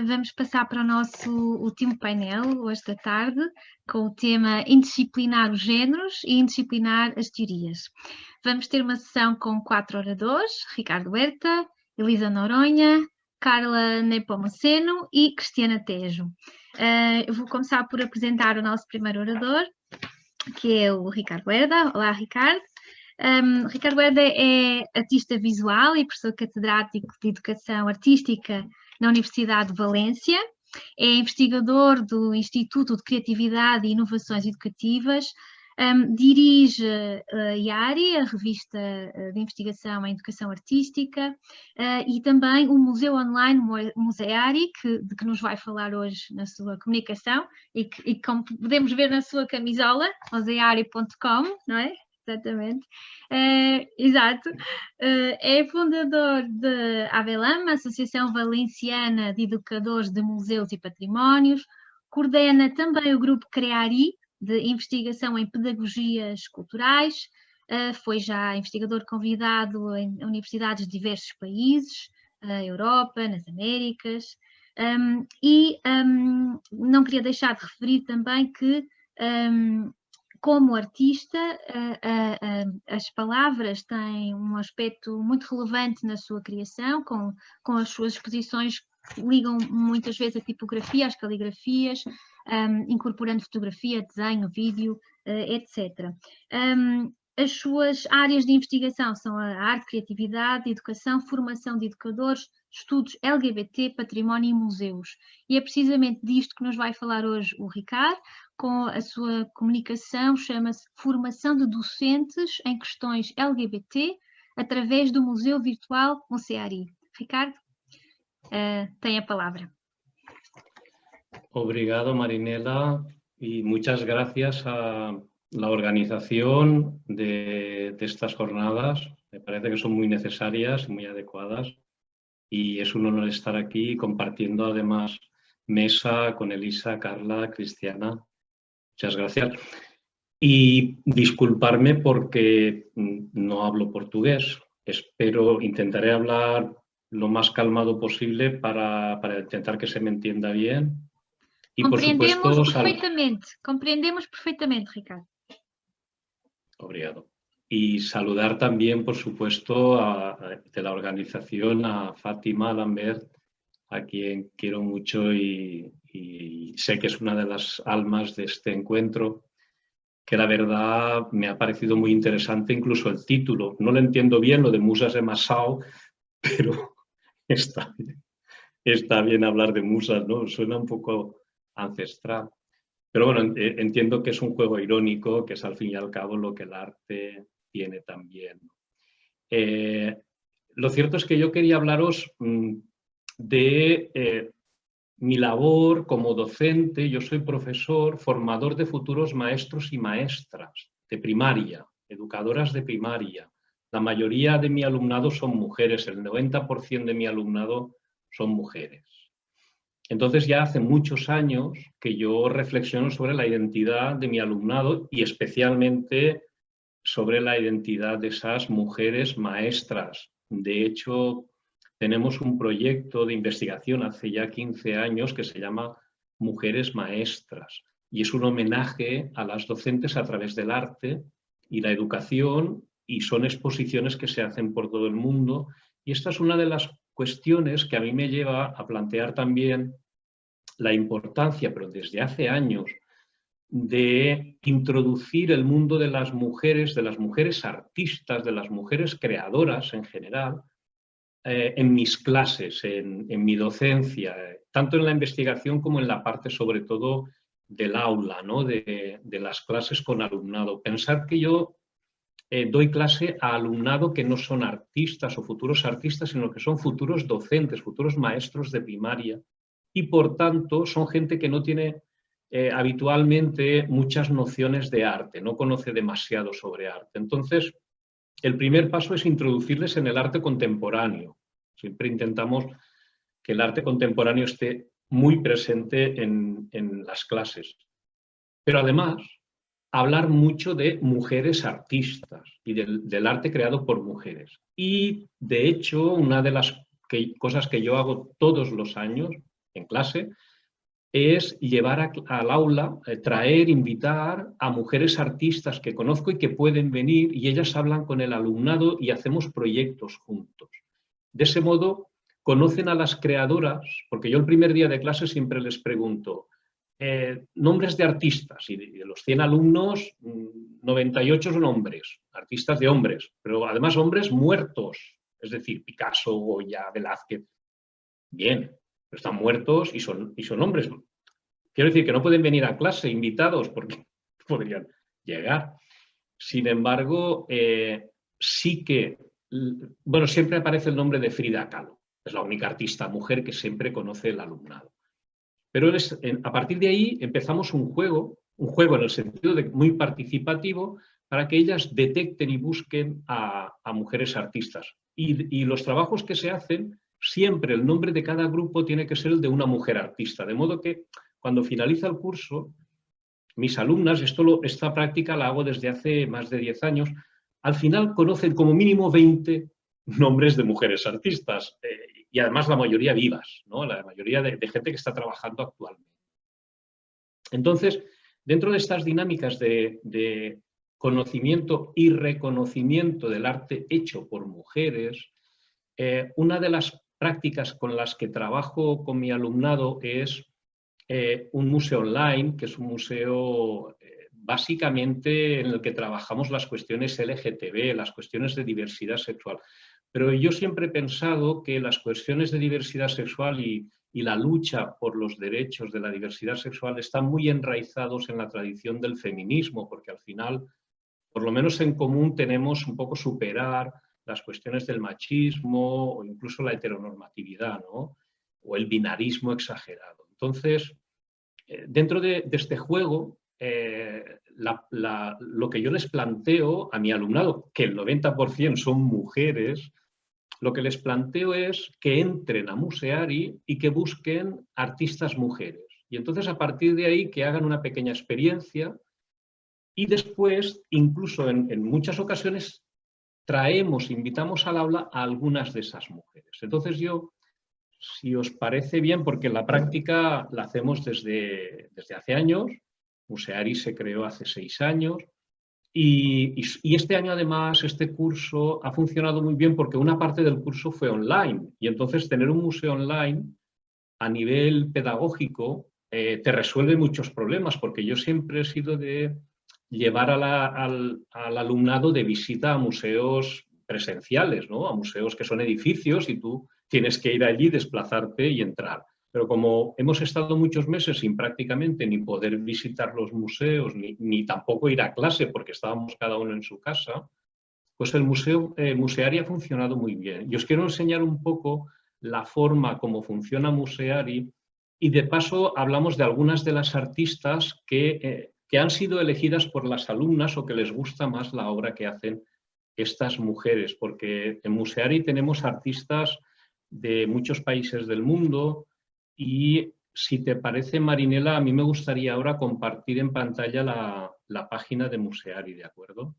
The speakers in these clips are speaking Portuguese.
Vamos passar para o nosso último painel, hoje da tarde, com o tema Indisciplinar os géneros e Indisciplinar as teorias. Vamos ter uma sessão com 4 oradores, Ricardo Huerta, Elisa Noronha, Carla Nepomuceno e Cristiana Tejo. Eu vou começar por apresentar o nosso primeiro orador, que é o Ricardo Huerta. Olá, Ricardo. Ricardo Huerta é artista visual e professor catedrático de Educação Artística na Universidade de Valência. É investigador do Instituto de Criatividade e Inovações Educativas. Dirige a IARI, a revista de investigação em educação artística, e também o Museu Online Museari, de que nos vai falar hoje na sua comunicação, e como podemos ver na sua camisola, museari.com, não é? Exatamente. Exato. É fundador de AVELAM, Associação Valenciana de Educadores de Museus e Patrimónios, coordena também o grupo CREARI, de investigação em pedagogias culturais, foi já investigador convidado em universidades de diversos países, na Europa, nas Américas, não queria deixar de referir também que como artista, as palavras têm um aspecto muito relevante na sua criação, com as suas exposições que ligam muitas vezes a tipografia, as caligrafias, incorporando fotografia, desenho, vídeo, etc. As suas áreas de investigação são a arte, criatividade, educação, formação de educadores, estudos LGBT, património e museus. E é precisamente disto que nos vai falar hoje o Ricardo, com a sua comunicação, chama-se Formação de Docentes em Questões LGBT, através do Museu Virtual Museari. Ricardo, tem a palavra. Obrigado, Marinela, y muchas gracias a la organización de estas jornadas. Me parece que son muy necesarias y muy adecuadas, y es un honor estar aquí compartiendo además mesa con Elisa, Carla, Cristiana. Muchas gracias. Y disculparme porque no hablo portugués. Intentaré hablar lo más calmado posible para intentar que se me entienda bien. Y compreendemos perfectamente, Ricardo. Obrigado. Y saludar también, por supuesto, de la organización a Fátima Lambert, a quien quiero mucho y sé que es una de las almas de este encuentro, que la verdad me ha parecido muy interesante incluso el título. No lo entiendo bien, lo de Musas de Massao, pero está bien hablar de musas, ¿no? Suena un poco ancestral. Pero bueno, entiendo que es un juego irónico, que es al fin y al cabo lo que el arte tiene también. Lo cierto es que yo quería hablaros de mi labor como docente. Yo soy profesor, formador de futuros maestros y maestras de primaria, educadoras de primaria. La mayoría de mi alumnado son mujeres, el 90% de mi alumnado son mujeres. Entonces ya hace muchos años que yo reflexiono sobre la identidad de mi alumnado y especialmente sobre la identidad de esas mujeres maestras. De hecho, tenemos un proyecto de investigación hace ya 15 años que se llama Mujeres Maestras, y es un homenaje a las docentes a través del arte y la educación, y son exposiciones que se hacen por todo el mundo. Y esta es una de las cuestiones que a mí me lleva a plantear también la importancia, pero desde hace años, de introducir el mundo de las mujeres artistas, de las mujeres creadoras en general, en mis clases, en mi docencia, tanto en la investigación como en la parte sobre todo del aula, ¿no? de las clases con alumnado. Pensar que yo doy clase a alumnado que no son artistas o futuros artistas, sino que son futuros docentes, futuros maestros de primaria, y por tanto son gente que no tiene habitualmente muchas nociones de arte, no conoce demasiado sobre arte. Entonces, el primer paso es introducirles en el arte contemporáneo. Siempre intentamos que el arte contemporáneo esté muy presente en las clases. Pero además, hablar mucho de mujeres artistas y del arte creado por mujeres. Y, de hecho, una de las cosas que yo hago todos los años en clase, es llevar al aula, traer, invitar a mujeres artistas que conozco y que pueden venir, y ellas hablan con el alumnado y hacemos proyectos juntos. De ese modo, conocen a las creadoras, porque yo el primer día de clase siempre les pregunto nombres de artistas, y de los 100 alumnos, 98 son hombres, artistas de hombres, pero además hombres muertos, es decir, Picasso, Goya, Velázquez. Bien, pero están muertos y son hombres. Quiero decir que no pueden venir a clase invitados porque podrían llegar. Sin embargo, sí que, bueno, siempre aparece el nombre de Frida Kahlo. Es la única artista mujer que siempre conoce el alumnado. Pero a partir de ahí empezamos un juego en el sentido de muy participativo, para que ellas detecten y busquen a mujeres artistas. Y los trabajos que se hacen, siempre el nombre de cada grupo tiene que ser el de una mujer artista. De modo que cuando finaliza el curso, mis alumnas, esta práctica la hago desde hace más de 10 años, al final conocen como mínimo 20 nombres de mujeres artistas, y además la mayoría vivas, ¿no? La mayoría de gente que está trabajando actualmente. Entonces, dentro de estas dinámicas de conocimiento y reconocimiento del arte hecho por mujeres, una de las prácticas con las que trabajo con mi alumnado es un museo online, que es un museo básicamente en el que trabajamos las cuestiones LGTB, las cuestiones de diversidad sexual. Pero yo siempre he pensado que las cuestiones de diversidad sexual y la lucha por los derechos de la diversidad sexual están muy enraizados en la tradición del feminismo, porque al final, por lo menos en común, tenemos un poco superar las cuestiones del machismo o incluso la heteronormatividad, ¿no? O el binarismo exagerado. Entonces, dentro de este juego, lo que yo les planteo a mi alumnado, que el 90% son mujeres, lo que les planteo es que entren a Museari y que busquen artistas mujeres. Y entonces, a partir de ahí, que hagan una pequeña experiencia y después, incluso en muchas ocasiones, invitamos al aula a algunas de esas mujeres. Entonces yo, si os parece bien, porque la práctica la hacemos desde hace años, Museari se creó hace 6 años, y este año además este curso ha funcionado muy bien porque una parte del curso fue online, y entonces tener un museo online a nivel pedagógico te resuelve muchos problemas, porque yo siempre he sido de llevar al alumnado de visita a museos presenciales, ¿no? A museos que son edificios y tú tienes que ir allí, desplazarte y entrar. Pero como hemos estado muchos meses sin prácticamente ni poder visitar los museos, ni tampoco ir a clase porque estábamos cada uno en su casa, pues el Museari ha funcionado muy bien. Y os quiero enseñar un poco la forma como funciona Museari, y de paso hablamos de algunas de las artistas que han sido elegidas por las alumnas o que les gusta más la obra que hacen estas mujeres, porque en Museari tenemos artistas de muchos países del mundo. Y si te parece, Marinela, a mí me gustaría ahora compartir en pantalla la página de Museari, ¿de acuerdo?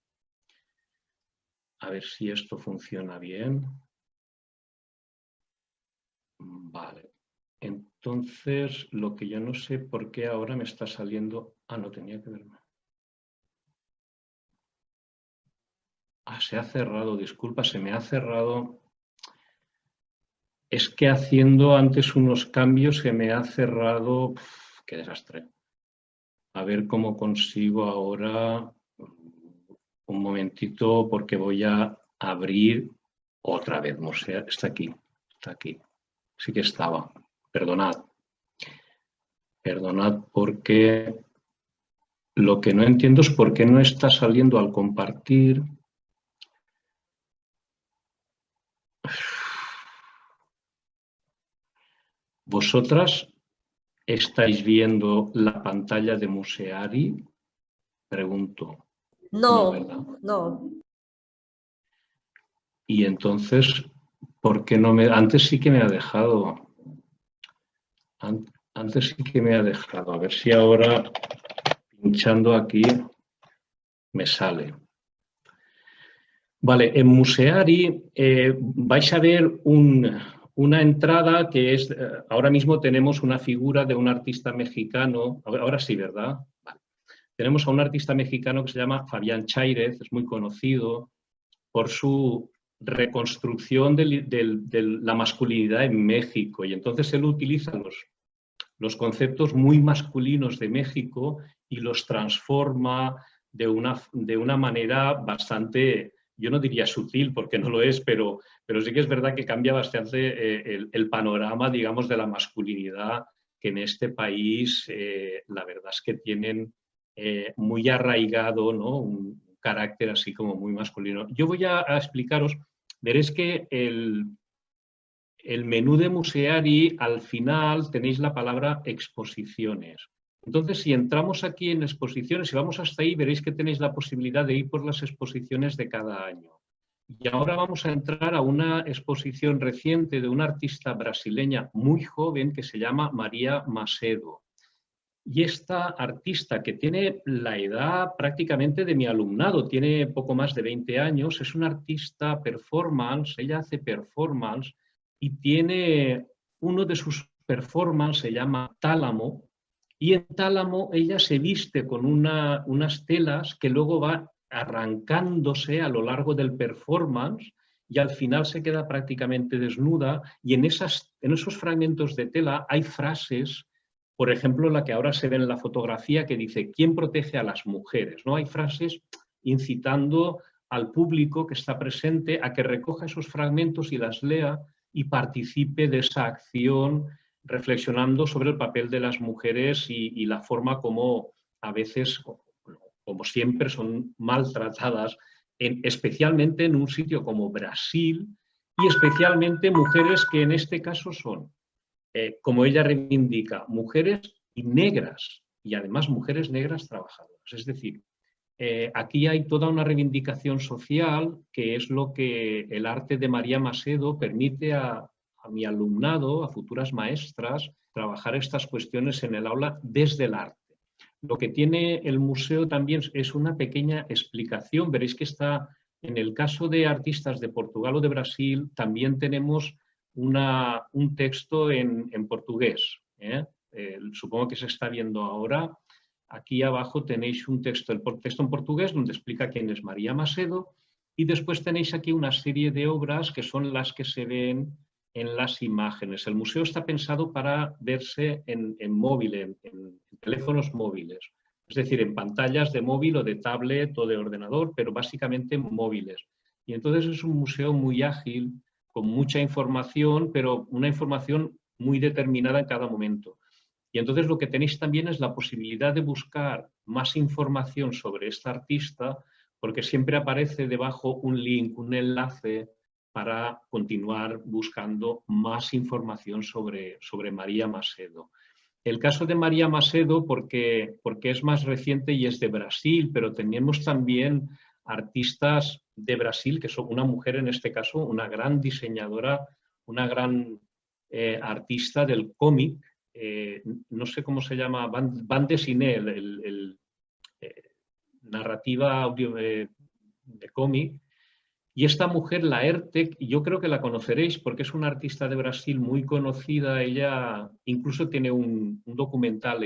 A ver si esto funciona bien. Vale. Entonces, lo que yo no sé por qué ahora me está saliendo... Ah, no tenía que verme. Ah, se ha cerrado, disculpa, se me ha cerrado... Es que haciendo antes unos cambios se me ha cerrado... ¡Qué desastre! A ver cómo consigo ahora... Un momentito, porque voy a abrir otra vez. Museari. Está aquí, está aquí. Sí que estaba. Perdonad. Perdonad porque lo que no entiendo es por qué no está saliendo al compartir. ¿Vosotras estáis viendo la pantalla de Museari? Pregunto. No, ¿verdad? no. Y entonces, ¿por qué no me...? Antes sí que me ha dejado. Antes sí que me ha dejado. A ver si ahora, pinchando aquí, me sale. Vale, en Museari vais a ver una entrada que es, ahora mismo tenemos una figura de un artista mexicano, ahora sí, ¿verdad? Vale. Tenemos a un artista mexicano que se llama Fabián Cháirez, es muy conocido por su reconstrucción de la masculinidad en México, y entonces él utiliza los conceptos muy masculinos de México y los transforma de una manera bastante, yo no diría sutil porque no lo es, pero sí que es verdad que cambia bastante el panorama, digamos, de la masculinidad que en este país la verdad es que tienen muy arraigado, ¿no? Un carácter así como muy masculino. Yo voy a explicaros, veréis que el menú de Museari, al final tenéis la palabra exposiciones. Entonces, si entramos aquí en exposiciones y vamos hasta ahí, veréis que tenéis la posibilidad de ir por las exposiciones de cada año. Y ahora vamos a entrar a una exposición reciente de una artista brasileña muy joven que se llama María Macedo. Y esta artista, que tiene la edad prácticamente de mi alumnado, tiene poco más de 20 años, es una artista performance, ella hace performance y tiene uno de sus performances, se llama Tálamo, y en Tálamo ella se viste con unas telas que luego va arrancándose a lo largo del performance y al final se queda prácticamente desnuda, y en esos fragmentos de tela hay frases. Por ejemplo, la que ahora se ve en la fotografía que dice ¿quién protege a las mujeres? ¿No? Hay frases incitando al público que está presente a que recoja esos fragmentos y las lea y participe de esa acción reflexionando sobre el papel de las mujeres y la forma como a veces, como siempre, son maltratadas, especialmente en un sitio como Brasil, y especialmente mujeres que en este caso son, como ella reivindica, mujeres negras, y además mujeres negras trabajadoras. Es decir, aquí hay toda una reivindicación social, que es lo que el arte de María Macedo permite a mi alumnado, a futuras maestras, trabajar estas cuestiones en el aula desde el arte. Lo que tiene el museo también es una pequeña explicación. Veréis que está, en el caso de artistas de Portugal o de Brasil, también tenemos un texto en portugués. Supongo que se está viendo ahora. Aquí abajo tenéis el texto en portugués donde explica quién es María Macedo, y después tenéis aquí una serie de obras que son las que se ven en las imágenes. El museo está pensado para verse en móvil, en teléfonos móviles, es decir, en pantallas de móvil o de tablet o de ordenador, pero básicamente móviles. Y entonces es un museo muy ágil, con mucha información, pero una información muy determinada en cada momento. Y entonces lo que tenéis también es la posibilidad de buscar más información sobre esta artista, porque siempre aparece debajo un link, un enlace para continuar buscando más información sobre María Macedo. El caso de María Macedo, porque es más reciente y es de Brasil, pero tenemos también artistas de Brasil, que son una mujer en este caso, una gran diseñadora, una gran artista del cómic, no sé cómo se llama, bande dessinée, narrativa audio de cómic. Y esta mujer, Laerte, yo creo que la conoceréis porque es una artista de Brasil muy conocida. Ella incluso tiene un documental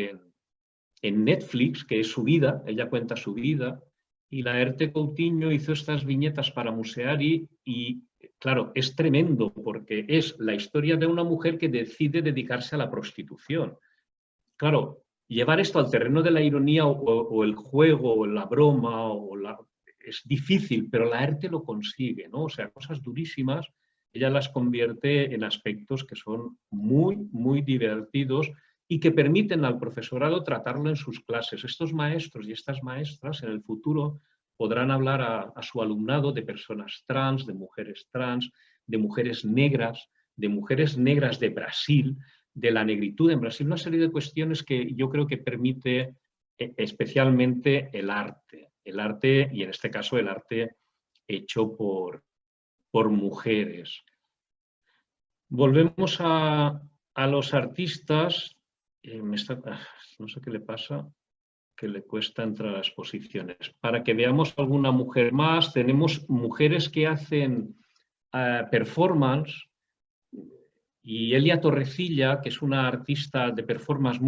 en Netflix, que es su vida, ella cuenta su vida. Y Laerte Coutinho hizo estas viñetas para Museari y, claro, es tremendo porque es la historia de una mujer que decide dedicarse a la prostitución. Claro, llevar esto al terreno de la ironía o el juego o la broma es difícil, pero Laerte lo consigue, ¿no? O sea, cosas durísimas, ella las convierte en aspectos que son muy, muy divertidos y que permiten al profesorado tratarlo en sus clases. Estos maestros y estas maestras en el futuro podrán hablar a su alumnado de personas trans, de mujeres negras, de mujeres negras de Brasil, de la negritud en Brasil, una serie de cuestiones que yo creo que permite especialmente el arte y en este caso el arte hecho por mujeres. Volvemos a los artistas. No sé qué le pasa, que le cuesta entrar a exposiciones. Para que veamos alguna mujer más, tenemos mujeres que hacen performance. Y Elia Torrecilla, que es una artista de performance,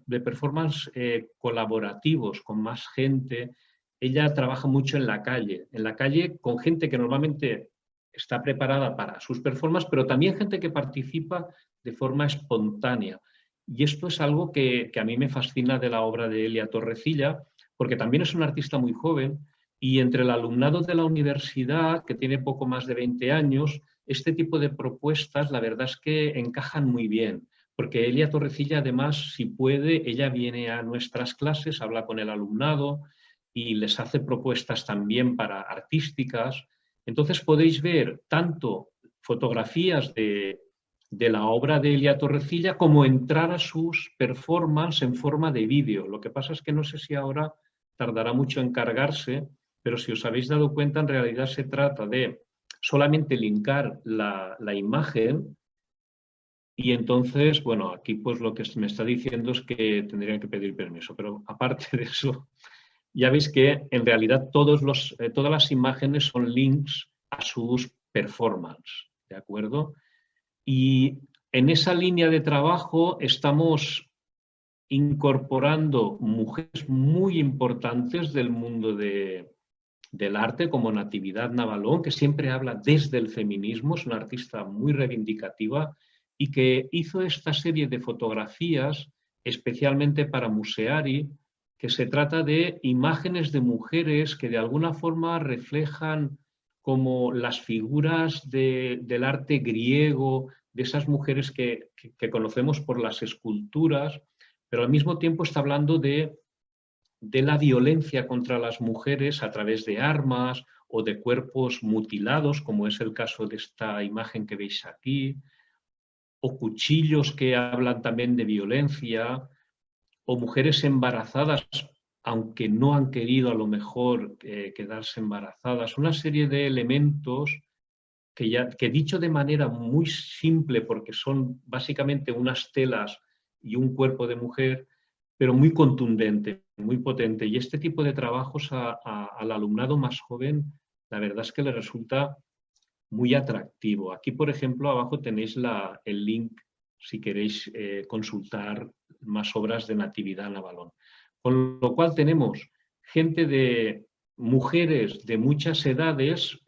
de performance colaborativos con más gente, ella trabaja mucho en la calle con gente que normalmente está preparada para sus performances, pero también gente que participa de forma espontánea. Y esto es algo que a mí me fascina de la obra de Elia Torrecilla, porque también es una artista muy joven y entre el alumnado de la universidad, que tiene poco más de 20 años, este tipo de propuestas la verdad es que encajan muy bien, porque Elia Torrecilla además, si puede, ella viene a nuestras clases, habla con el alumnado y les hace propuestas también para artísticas. Entonces podéis ver tanto fotografías de la obra de Elia Torrecilla como entrar a sus performances en forma de vídeo. Lo que pasa es que no sé si ahora tardará mucho en cargarse, pero si os habéis dado cuenta, en realidad se trata de solamente linkar la imagen y entonces, bueno, aquí pues lo que me está diciendo es que tendrían que pedir permiso, pero aparte de eso, ya veis que en realidad todas las imágenes son links a sus performances, ¿de acuerdo? Y en esa línea de trabajo estamos incorporando mujeres muy importantes del mundo del arte, como Natividad Navalón, que siempre habla desde el feminismo, es una artista muy reivindicativa y que hizo esta serie de fotografías especialmente para Museari, que se trata de imágenes de mujeres que de alguna forma reflejan como las figuras del arte griego, de esas mujeres que conocemos por las esculturas, pero al mismo tiempo está hablando de la violencia contra las mujeres a través de armas o de cuerpos mutilados, como es el caso de esta imagen que veis aquí, o cuchillos que hablan también de violencia, o mujeres embarazadas, aunque no han querido a lo mejor quedarse embarazadas. Una serie de elementos que dicho de manera muy simple, porque son básicamente unas telas y un cuerpo de mujer, pero muy contundente, muy potente. Y este tipo de trabajos al alumnado más joven, la verdad es que le resulta muy atractivo. Aquí, por ejemplo, abajo tenéis el link si queréis consultar más obras de Natividad Navalón. Con lo cual tenemos gente de mujeres de muchas edades,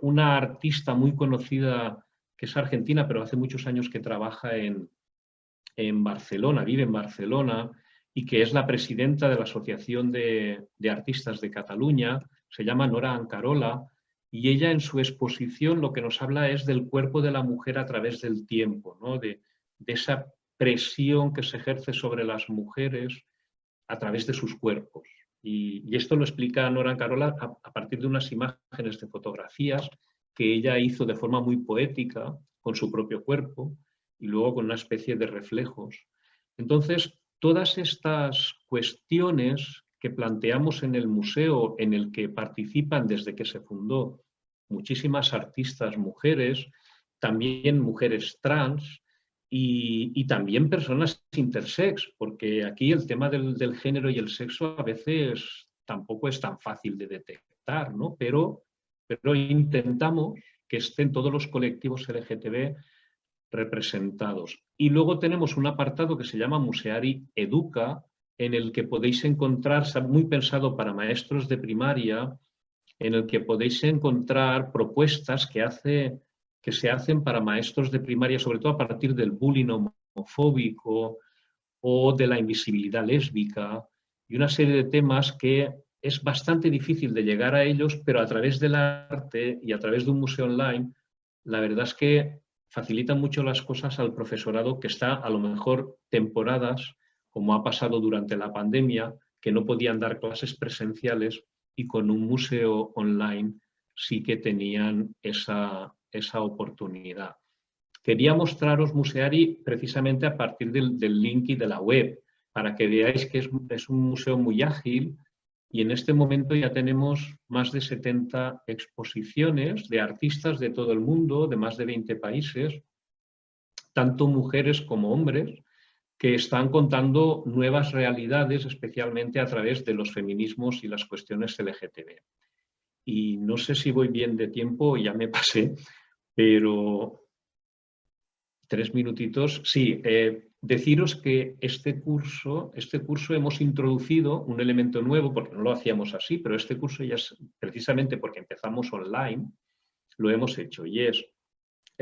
una artista muy conocida que es argentina, pero hace muchos años que trabaja en Barcelona, vive en Barcelona, y que es la presidenta de la Asociación de Artistas de Cataluña, se llama Nora Ancarola, y ella en su exposición lo que nos habla es del cuerpo de la mujer a través del tiempo, ¿no? de esa presión que se ejerce sobre las mujeres a través de sus cuerpos. Y esto lo explica Nora Ancarola a partir de unas imágenes de fotografías que ella hizo de forma muy poética con su propio cuerpo y luego con una especie de reflejos. Entonces, todas estas cuestiones que planteamos en el museo, en el que participan desde que se fundó muchísimas artistas mujeres, también mujeres trans y también personas intersex, porque aquí el tema del género y el sexo a veces tampoco es tan fácil de detectar, ¿no? Pero intentamos que estén todos los colectivos LGTB representados. Y luego tenemos un apartado que se llama Museari Educa, en el que podéis encontrar, muy pensado para maestros de primaria, en el que podéis encontrar propuestas que se hacen para maestros de primaria, sobre todo a partir del bullying homofóbico o de la invisibilidad lésbica y una serie de temas que es bastante difícil de llegar a ellos, pero a través del arte y a través de un museo online, la verdad es que facilita mucho las cosas al profesorado que está a lo mejor temporadas, como ha pasado durante la pandemia, que no podían dar clases presenciales y con un museo online sí que tenían esa oportunidad. Quería mostraros Museari precisamente a partir del link y de la web, para que veáis que es un museo muy ágil y en este momento ya tenemos más de 70 exposiciones de artistas de todo el mundo, de más de 20 países, tanto mujeres como hombres, que están contando nuevas realidades, especialmente a través de los feminismos y las cuestiones LGTB. Y no sé si voy bien de tiempo, ya me pasé, pero 3 minutitos. Sí, deciros que este curso hemos introducido un elemento nuevo, porque no lo hacíamos así, pero este curso ya es precisamente porque empezamos online, lo hemos hecho, y es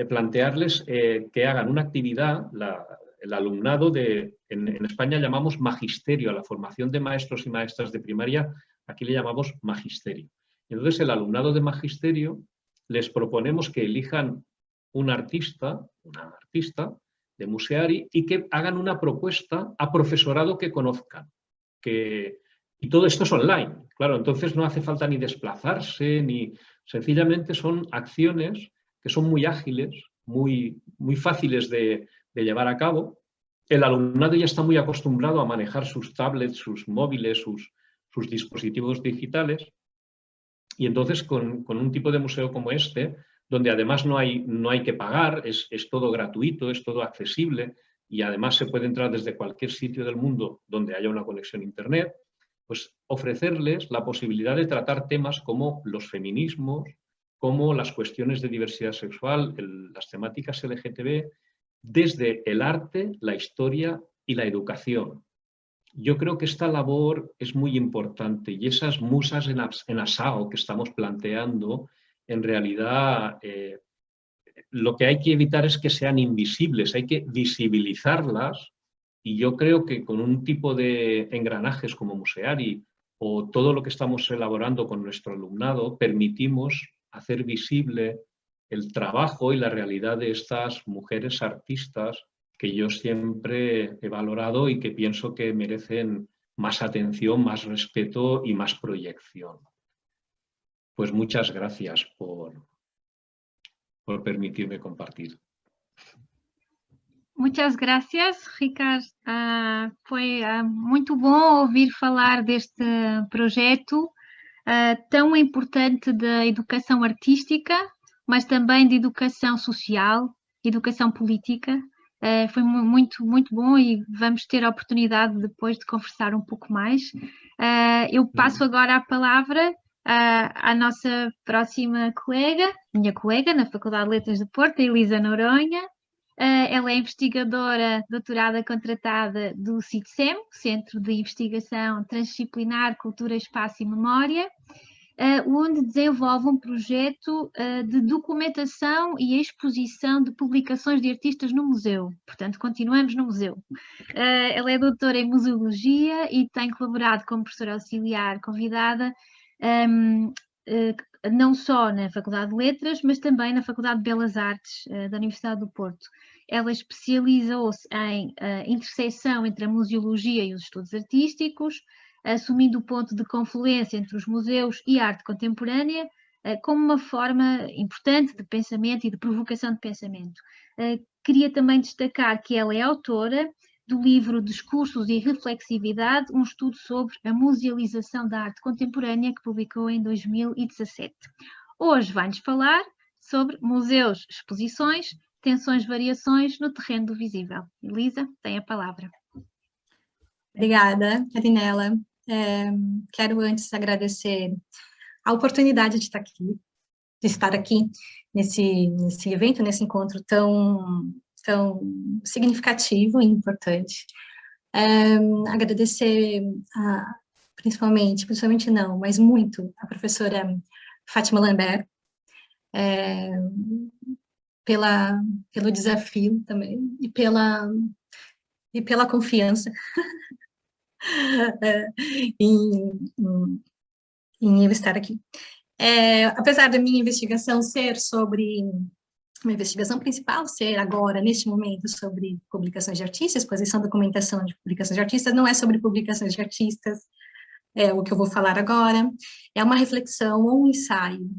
plantearles que hagan una actividad, el alumnado en España llamamos magisterio, a la formación de maestros y maestras de primaria, aquí le llamamos magisterio. Entonces, el alumnado de magisterio les proponemos que elijan una artista de Museari y que hagan una propuesta a profesorado que conozcan. Y todo esto es online, claro, entonces no hace falta ni desplazarse, ni sencillamente son acciones que son muy ágiles, muy fáciles de llevar a cabo. El alumnado ya está muy acostumbrado a manejar sus tablets, sus móviles, sus dispositivos digitales, y entonces con un tipo de museo como este, donde además no hay que pagar, es todo gratuito, es todo accesible, y además se puede entrar desde cualquier sitio del mundo donde haya una conexión a Internet, pues ofrecerles la posibilidad de tratar temas como los feminismos, como las cuestiones de diversidad sexual, las temáticas LGTB, desde el arte, la historia y la educación. Yo creo que esta labor es muy importante, y esas musas en asao que estamos planteando, en realidad lo que hay que evitar es que sean invisibles, hay que visibilizarlas, y yo creo que con un tipo de engranajes como Museari o todo lo que estamos elaborando con nuestro alumnado, permitimos hacer visible el trabajo y la realidad de estas mujeres artistas que yo siempre he valorado y que pienso que merecen más atención, más respeto y más proyección. Pues muchas gracias por permitirme compartir. Muitas gracias, Ricardo. Foi muito bom ouvir falar deste projeto tão importante da educação artística, mas também de educação social, educação política. Foi muito bom, e vamos ter a oportunidade depois de conversar um pouco mais. Eu passo agora a palavra à nossa próxima colega, minha colega na Faculdade de Letras de Porto, Elisa Noronha. Ela é investigadora doutorada contratada do CITSEM, Centro de Investigação Transdisciplinar, Cultura, Espaço e Memória, onde desenvolve um projeto de documentação e exposição de publicações de artistas no museu. Portanto, continuamos no museu. Ela é doutora em Museologia e tem colaborado como professora auxiliar convidada, não só na Faculdade de Letras, mas também na Faculdade de Belas Artes da Universidade do Porto. Ela especializou-se em interseção entre a museologia e os estudos artísticos, assumindo o ponto de confluência entre os museus e a arte contemporânea, como uma forma importante de pensamento e de provocação de pensamento. Queria também destacar que ela é autora do livro Discursos e Reflexividade, um estudo sobre a musealização da arte contemporânea, que publicou em 2017. Hoje vai-nos falar sobre museus, exposições, tensões, variações no terreno do visível. Elisa, tem a palavra. Obrigada, Carinela. Quero antes agradecer a oportunidade de estar aqui nesse evento, nesse encontro tão significativo e importante. Agradecer principalmente não, mas muito, a professora Fátima Lambert, pelo desafio também, e pela confiança em eu estar aqui. Apesar da minha investigação ser sobre... Minha investigação principal ser agora, neste momento, sobre publicações de artistas, exposição e documentação de publicações de artistas, não é sobre publicações de artistas, é o que eu vou falar agora, é uma reflexão ou um ensaio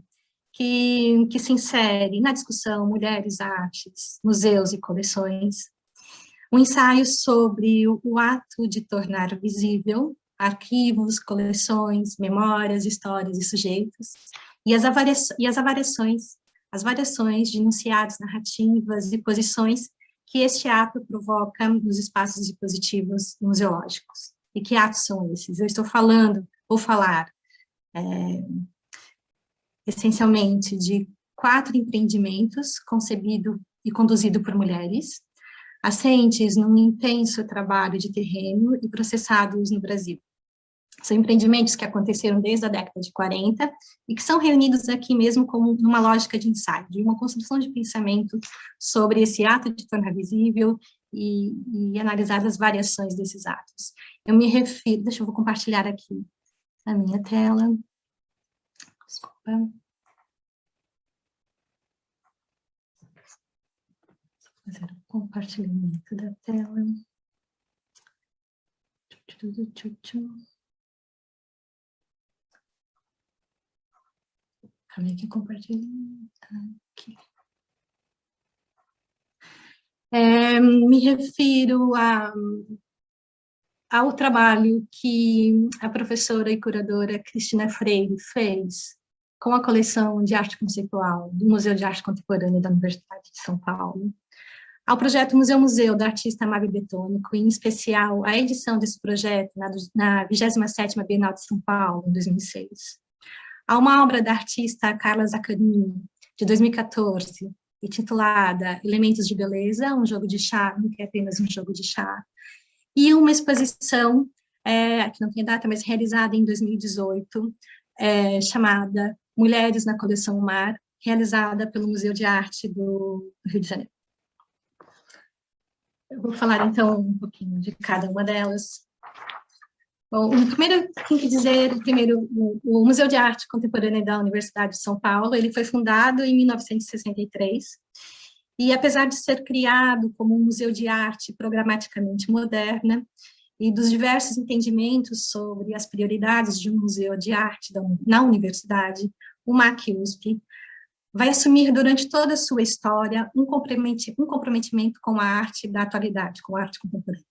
que se insere na discussão Mulheres, Artes, Museus e Coleções, um ensaio sobre o ato de tornar visível arquivos, coleções, memórias, histórias e sujeitos, e as variações de enunciados, narrativas e posições que este ato provoca nos espaços dispositivos museológicos. E que atos são esses? Vou falar essencialmente de 4 empreendimentos concebidos e conduzido por mulheres, assentes num intenso trabalho de terreno e processados no Brasil. São empreendimentos que aconteceram desde a década de 40 e que são reunidos aqui mesmo como numa lógica de ensaio, de uma construção de pensamento sobre esse ato de tornar visível e analisar as variações desses atos. Eu me refiro, vou compartilhar aqui a minha tela. Desculpa. Fazer o compartilhamento da tela. Calma que compartilhando aqui. Me refiro ao trabalho que a professora e curadora Cristina Freire fez com a coleção de arte conceitual do Museu de Arte Contemporânea da Universidade de São Paulo, ao projeto Museu da artista Mavi Betônico, em especial a edição desse projeto na 27ª Bienal de São Paulo, em 2006. Há uma obra da artista Carla Zaccarini, de 2014, intitulada Elementos de Beleza, um jogo de chá, não é apenas um jogo de chá, e uma exposição, que não tem data, mas realizada em 2018, chamada Mulheres na Coleção Mar, realizada pelo Museu de Arte do Rio de Janeiro. Eu vou falar, então, um pouquinho de cada uma delas. Bom, primeiro, tem que dizer, o Museu de Arte Contemporânea da Universidade de São Paulo, ele foi fundado em 1963, e apesar de ser criado como um museu de arte programaticamente moderna, e dos diversos entendimentos sobre as prioridades de um museu de arte na universidade, o MAC-USP vai assumir durante toda a sua história um comprometimento com a arte da atualidade, com a arte contemporânea.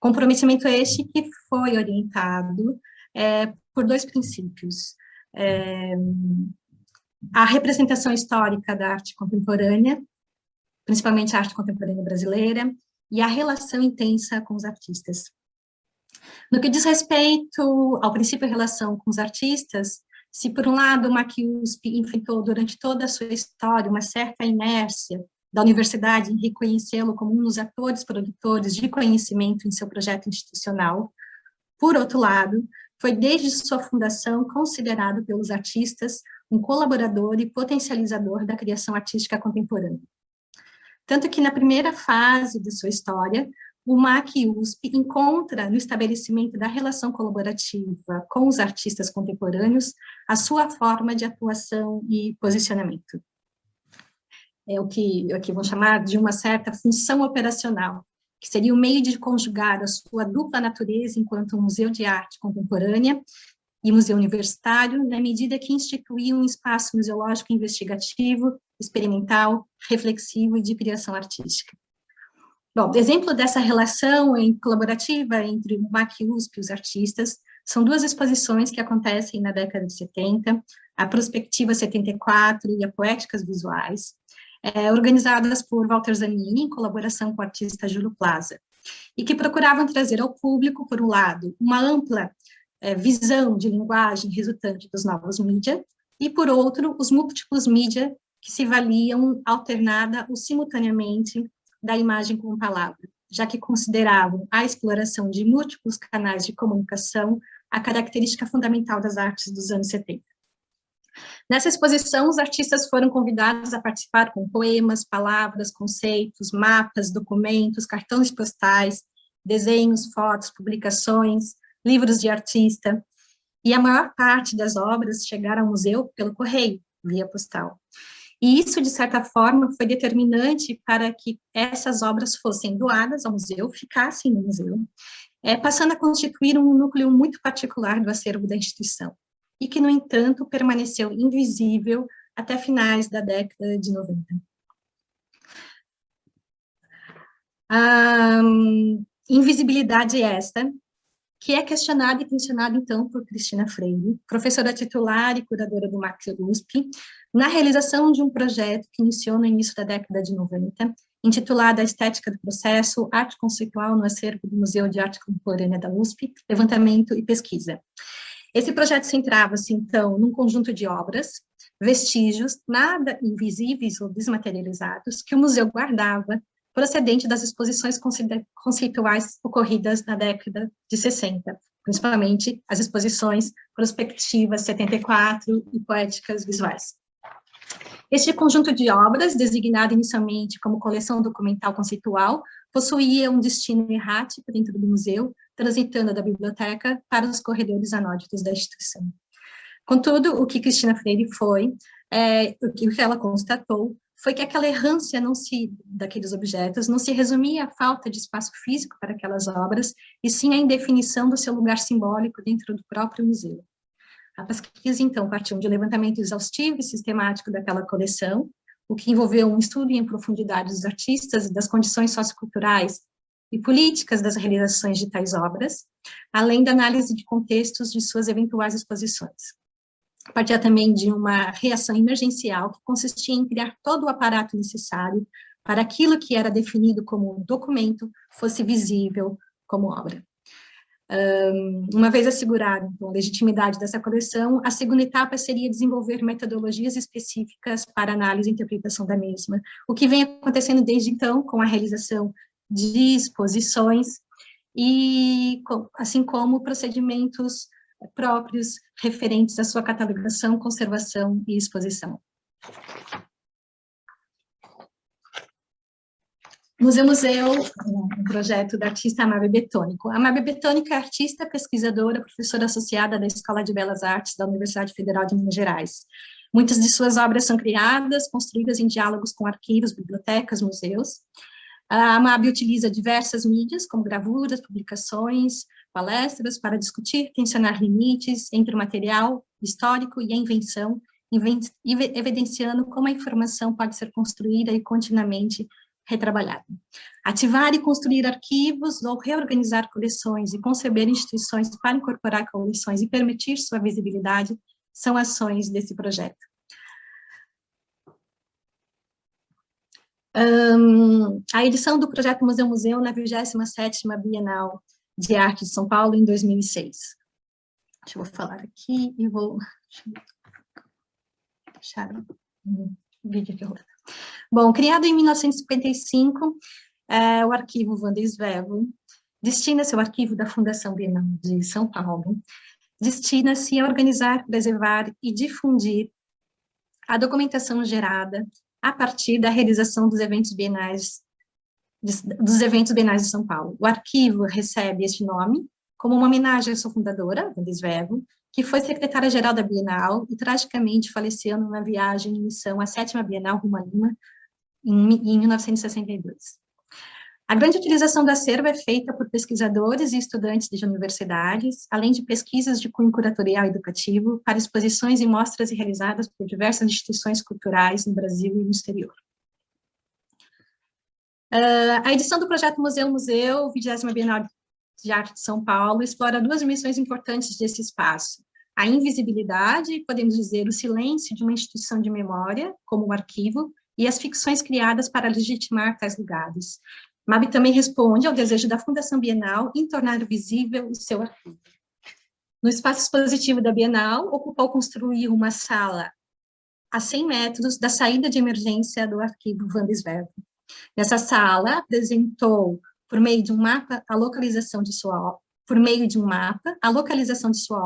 Comprometimento este que foi orientado por dois princípios. A representação histórica da arte contemporânea, principalmente a arte contemporânea brasileira, e a relação intensa com os artistas. No que diz respeito ao princípio de relação com os artistas, se por um lado o MAC-USP enfrentou durante toda a sua história uma certa inércia da universidade em reconhecê-lo como um dos atores produtores de conhecimento em seu projeto institucional, por outro lado, foi desde sua fundação considerado pelos artistas um colaborador e potencializador da criação artística contemporânea. Tanto que na primeira fase de sua história, o MAC-USP encontra no estabelecimento da relação colaborativa com os artistas contemporâneos a sua forma de atuação e posicionamento. É o que vão chamar de uma certa função operacional, que seria o meio de conjugar a sua dupla natureza enquanto um museu de arte contemporânea e museu universitário, na medida que instituía um espaço museológico investigativo, experimental, reflexivo e de criação artística. Bom, exemplo dessa relação colaborativa entre o MAC-USP e os artistas são duas exposições que acontecem na década de 70, a Prospectiva 74 e a Poéticas Visuais, organizadas por Walter Zanini, em colaboração com o artista Júlio Plaza, e que procuravam trazer ao público, por um lado, uma ampla visão de linguagem resultante dos novos mídias, e, por outro, os múltiplos mídias que se valiam alternada ou simultaneamente da imagem com palavra, já que consideravam a exploração de múltiplos canais de comunicação a característica fundamental das artes dos anos 70. Nessa exposição, os artistas foram convidados a participar com poemas, palavras, conceitos, mapas, documentos, cartões postais, desenhos, fotos, publicações, livros de artista, e a maior parte das obras chegaram ao museu pelo correio, via postal. E isso, de certa forma, foi determinante para que essas obras fossem doadas ao museu, ficassem no museu, passando a constituir um núcleo muito particular do acervo da instituição, e que, no entanto, permaneceu invisível até finais da década de 90. Invisibilidade esta, que é questionada e tensionada, então, por Cristina Freire, professora titular e curadora do MAC-USP, na realização de um projeto que iniciou no início da década de 90, intitulado A Estética do Processo, Arte Conceitual no Acervo do Museu de Arte Contemporânea da USP, Levantamento e Pesquisa. Esse projeto centrava-se, então, num conjunto de obras, vestígios nada invisíveis ou desmaterializados que o museu guardava, procedente das exposições conceituais ocorridas na década de 60, principalmente as exposições Prospectivas 74 e Poéticas Visuais. Este conjunto de obras, designado inicialmente como coleção documental conceitual, possuía um destino errático dentro do museu, transitando da biblioteca para os corredores anóditos da instituição. Contudo, o que Cristina Freire o que ela constatou, foi que aquela errância daqueles objetos não se resumia à falta de espaço físico para aquelas obras, e sim à indefinição do seu lugar simbólico dentro do próprio museu. A pesquisa, então, partiu de um levantamento exaustivo e sistemático daquela coleção, o que envolveu um estudo em profundidade dos artistas e das condições socioculturais e políticas das realizações de tais obras, além da análise de contextos de suas eventuais exposições. Partia também de uma reação emergencial que consistia em criar todo o aparato necessário para aquilo que era definido como documento fosse visível como obra. Uma vez assegurada, então, a legitimidade dessa coleção, a segunda etapa seria desenvolver metodologias específicas para análise e interpretação da mesma, o que vem acontecendo desde então com a realização de exposições e assim como procedimentos próprios referentes à sua catalogação, conservação e exposição. Museu, um projeto da artista Amábel Betônico. A Amábel Betônico é artista, pesquisadora, professora associada da Escola de Belas Artes da Universidade Federal de Minas Gerais. Muitas de suas obras são criadas, construídas em diálogos com arquivos, bibliotecas, museus. A Amábel utiliza diversas mídias, como gravuras, publicações, palestras, para discutir, tensionar limites entre o material histórico e a invenção, evidenciando como a informação pode ser construída e continuamente retrabalhada. Ativar e construir arquivos ou reorganizar coleções e conceber instituições para incorporar coleções e permitir sua visibilidade são ações desse projeto. A edição do projeto Museu na 27ª Bienal de Arte de São Paulo, em 2006. Deixa eu falar aqui e vou deixar um vídeo aqui rolando. Bom, criado em 1955, o arquivo Wanda Svevo destina-se ao arquivo da Fundação Bienal de São Paulo, destina-se a organizar, preservar e difundir a documentação gerada a partir da realização dos eventos bienais de São Paulo. O arquivo recebe este nome como uma homenagem à sua fundadora, Wanda Svevo, que foi secretária-geral da Bienal e tragicamente faleceu numa viagem em missão à 7ª Bienal rumo a Lima, em 1962. A grande utilização do acervo é feita por pesquisadores e estudantes de universidades, além de pesquisas de cunho curatorial e educativo, para exposições e mostras realizadas por diversas instituições culturais no Brasil e no exterior. A edição do projeto Museu, 20ª Bienal de Arte de São Paulo, explora duas dimensões importantes desse espaço: a invisibilidade, podemos dizer, o silêncio de uma instituição de memória, como o arquivo, e as ficções criadas para legitimar tais lugares. MAB também responde ao desejo da Fundação Bienal em tornar visível o seu arquivo. No espaço expositivo da Bienal, ocupou construir uma sala a 100 metros da saída de emergência do arquivo Wanda Svevo. Nessa sala, apresentou, por meio de um mapa, a localização de sua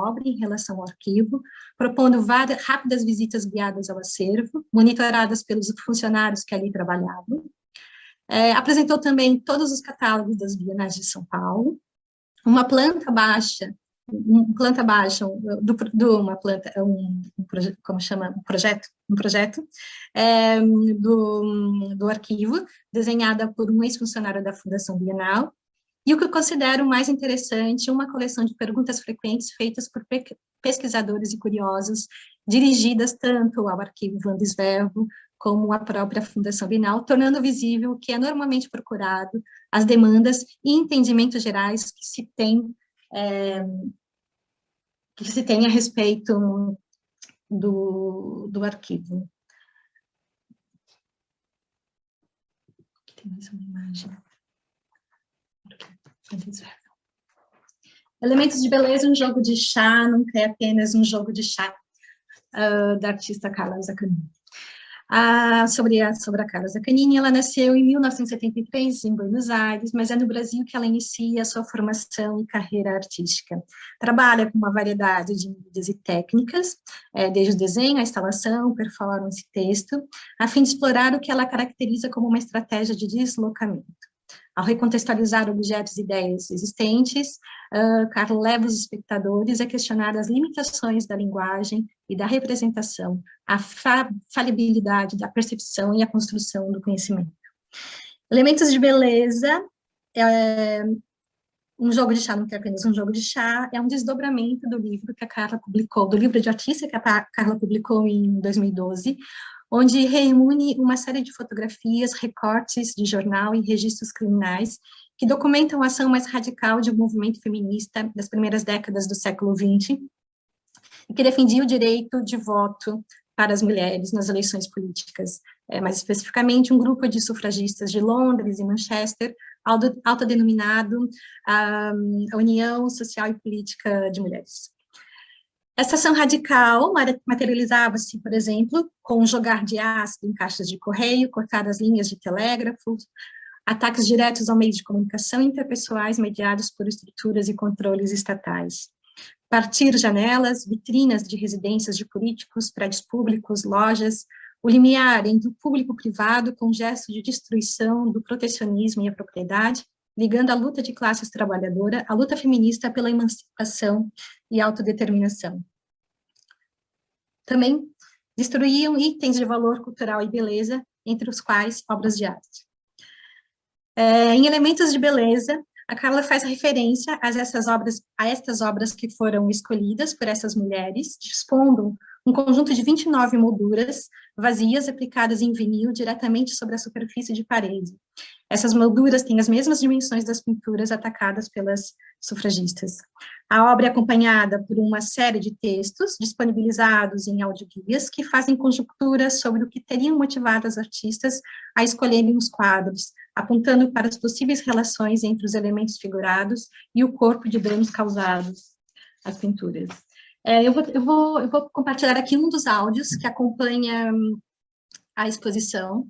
obra, em relação ao arquivo, propondo várias rápidas visitas guiadas ao acervo, monitoradas pelos funcionários que ali trabalhavam. Apresentou também todos os catálogos das Bienais de São Paulo, um projeto do arquivo, desenhada por um ex-funcionário da Fundação Bienal, e o que eu considero mais interessante, uma coleção de perguntas frequentes feitas por pesquisadores e curiosos, dirigidas tanto ao arquivo Wanda Svevo, como à própria Fundação Bienal, tornando visível o que é normalmente procurado, as demandas e entendimentos gerais que se tem a respeito do arquivo. Aqui tem mais uma imagem. Elementos de beleza, um jogo de chá, nunca é apenas um jogo de chá. da artista Carla Zaccanini. Sobre a Carla Zaccanini, ela nasceu em 1973 em Buenos Aires, mas é no Brasil que ela inicia a sua formação e carreira artística. Trabalha com uma variedade de mídias e técnicas, desde o desenho, a instalação, performance, texto, a fim de explorar o que ela caracteriza como uma estratégia de deslocamento. Ao recontextualizar objetos e ideias existentes, Carla leva os espectadores a questionar as limitações da linguagem e da representação, a falibilidade da percepção e a construção do conhecimento. Elementos de beleza, um jogo de chá não é apenas um jogo de chá, é um desdobramento do livro que a Carla publicou, do livro de artista que a Carla publicou em 2012, onde reúne uma série de fotografias, recortes de jornal e registros criminais que documentam a ação mais radical de um movimento feminista das primeiras décadas do século XX e que defendia o direito de voto para as mulheres nas eleições políticas. Mais especificamente, um grupo de sufragistas de Londres e Manchester, autodenominado a União Social e Política de Mulheres. Essa ação radical materializava-se, por exemplo, com jogar de ácido em caixas de correio, cortar as linhas de telégrafo, ataques diretos ao meio de comunicação interpessoais mediados por estruturas e controles estatais. Partir janelas, vitrinas de residências de políticos, prédios públicos, lojas, o limiar entre o público e o privado com gesto de destruição do protecionismo e a propriedade, ligando a luta de classes trabalhadora à luta feminista pela emancipação e autodeterminação. Também destruíam itens de valor cultural e beleza, entre os quais obras de arte. Em elementos de beleza, a Carla faz referência a estas obras que foram escolhidas por essas mulheres, dispondo um conjunto de 29 molduras vazias aplicadas em vinil diretamente sobre a superfície de parede. Essas molduras têm as mesmas dimensões das pinturas atacadas pelas sufragistas. A obra é acompanhada por uma série de textos disponibilizados em audioguias que fazem conjecturas sobre o que teriam motivado as artistas a escolherem os quadros, apontando para as possíveis relações entre os elementos figurados e o corpo de danos causados às pinturas. Eu vou compartilhar aqui um dos áudios que acompanha a exposição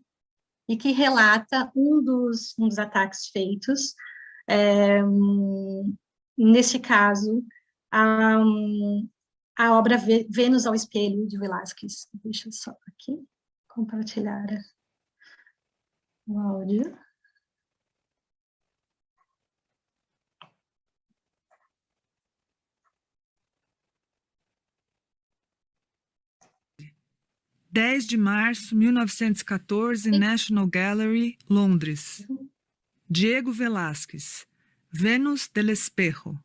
e que relata um dos ataques feitos. Nesse caso, a obra Vênus ao Espelho, de Velázquez. Deixa eu só aqui compartilhar o áudio. (10 de março, 1914, National Gallery, Londres). Diego Velázquez, Vênus del Espejo,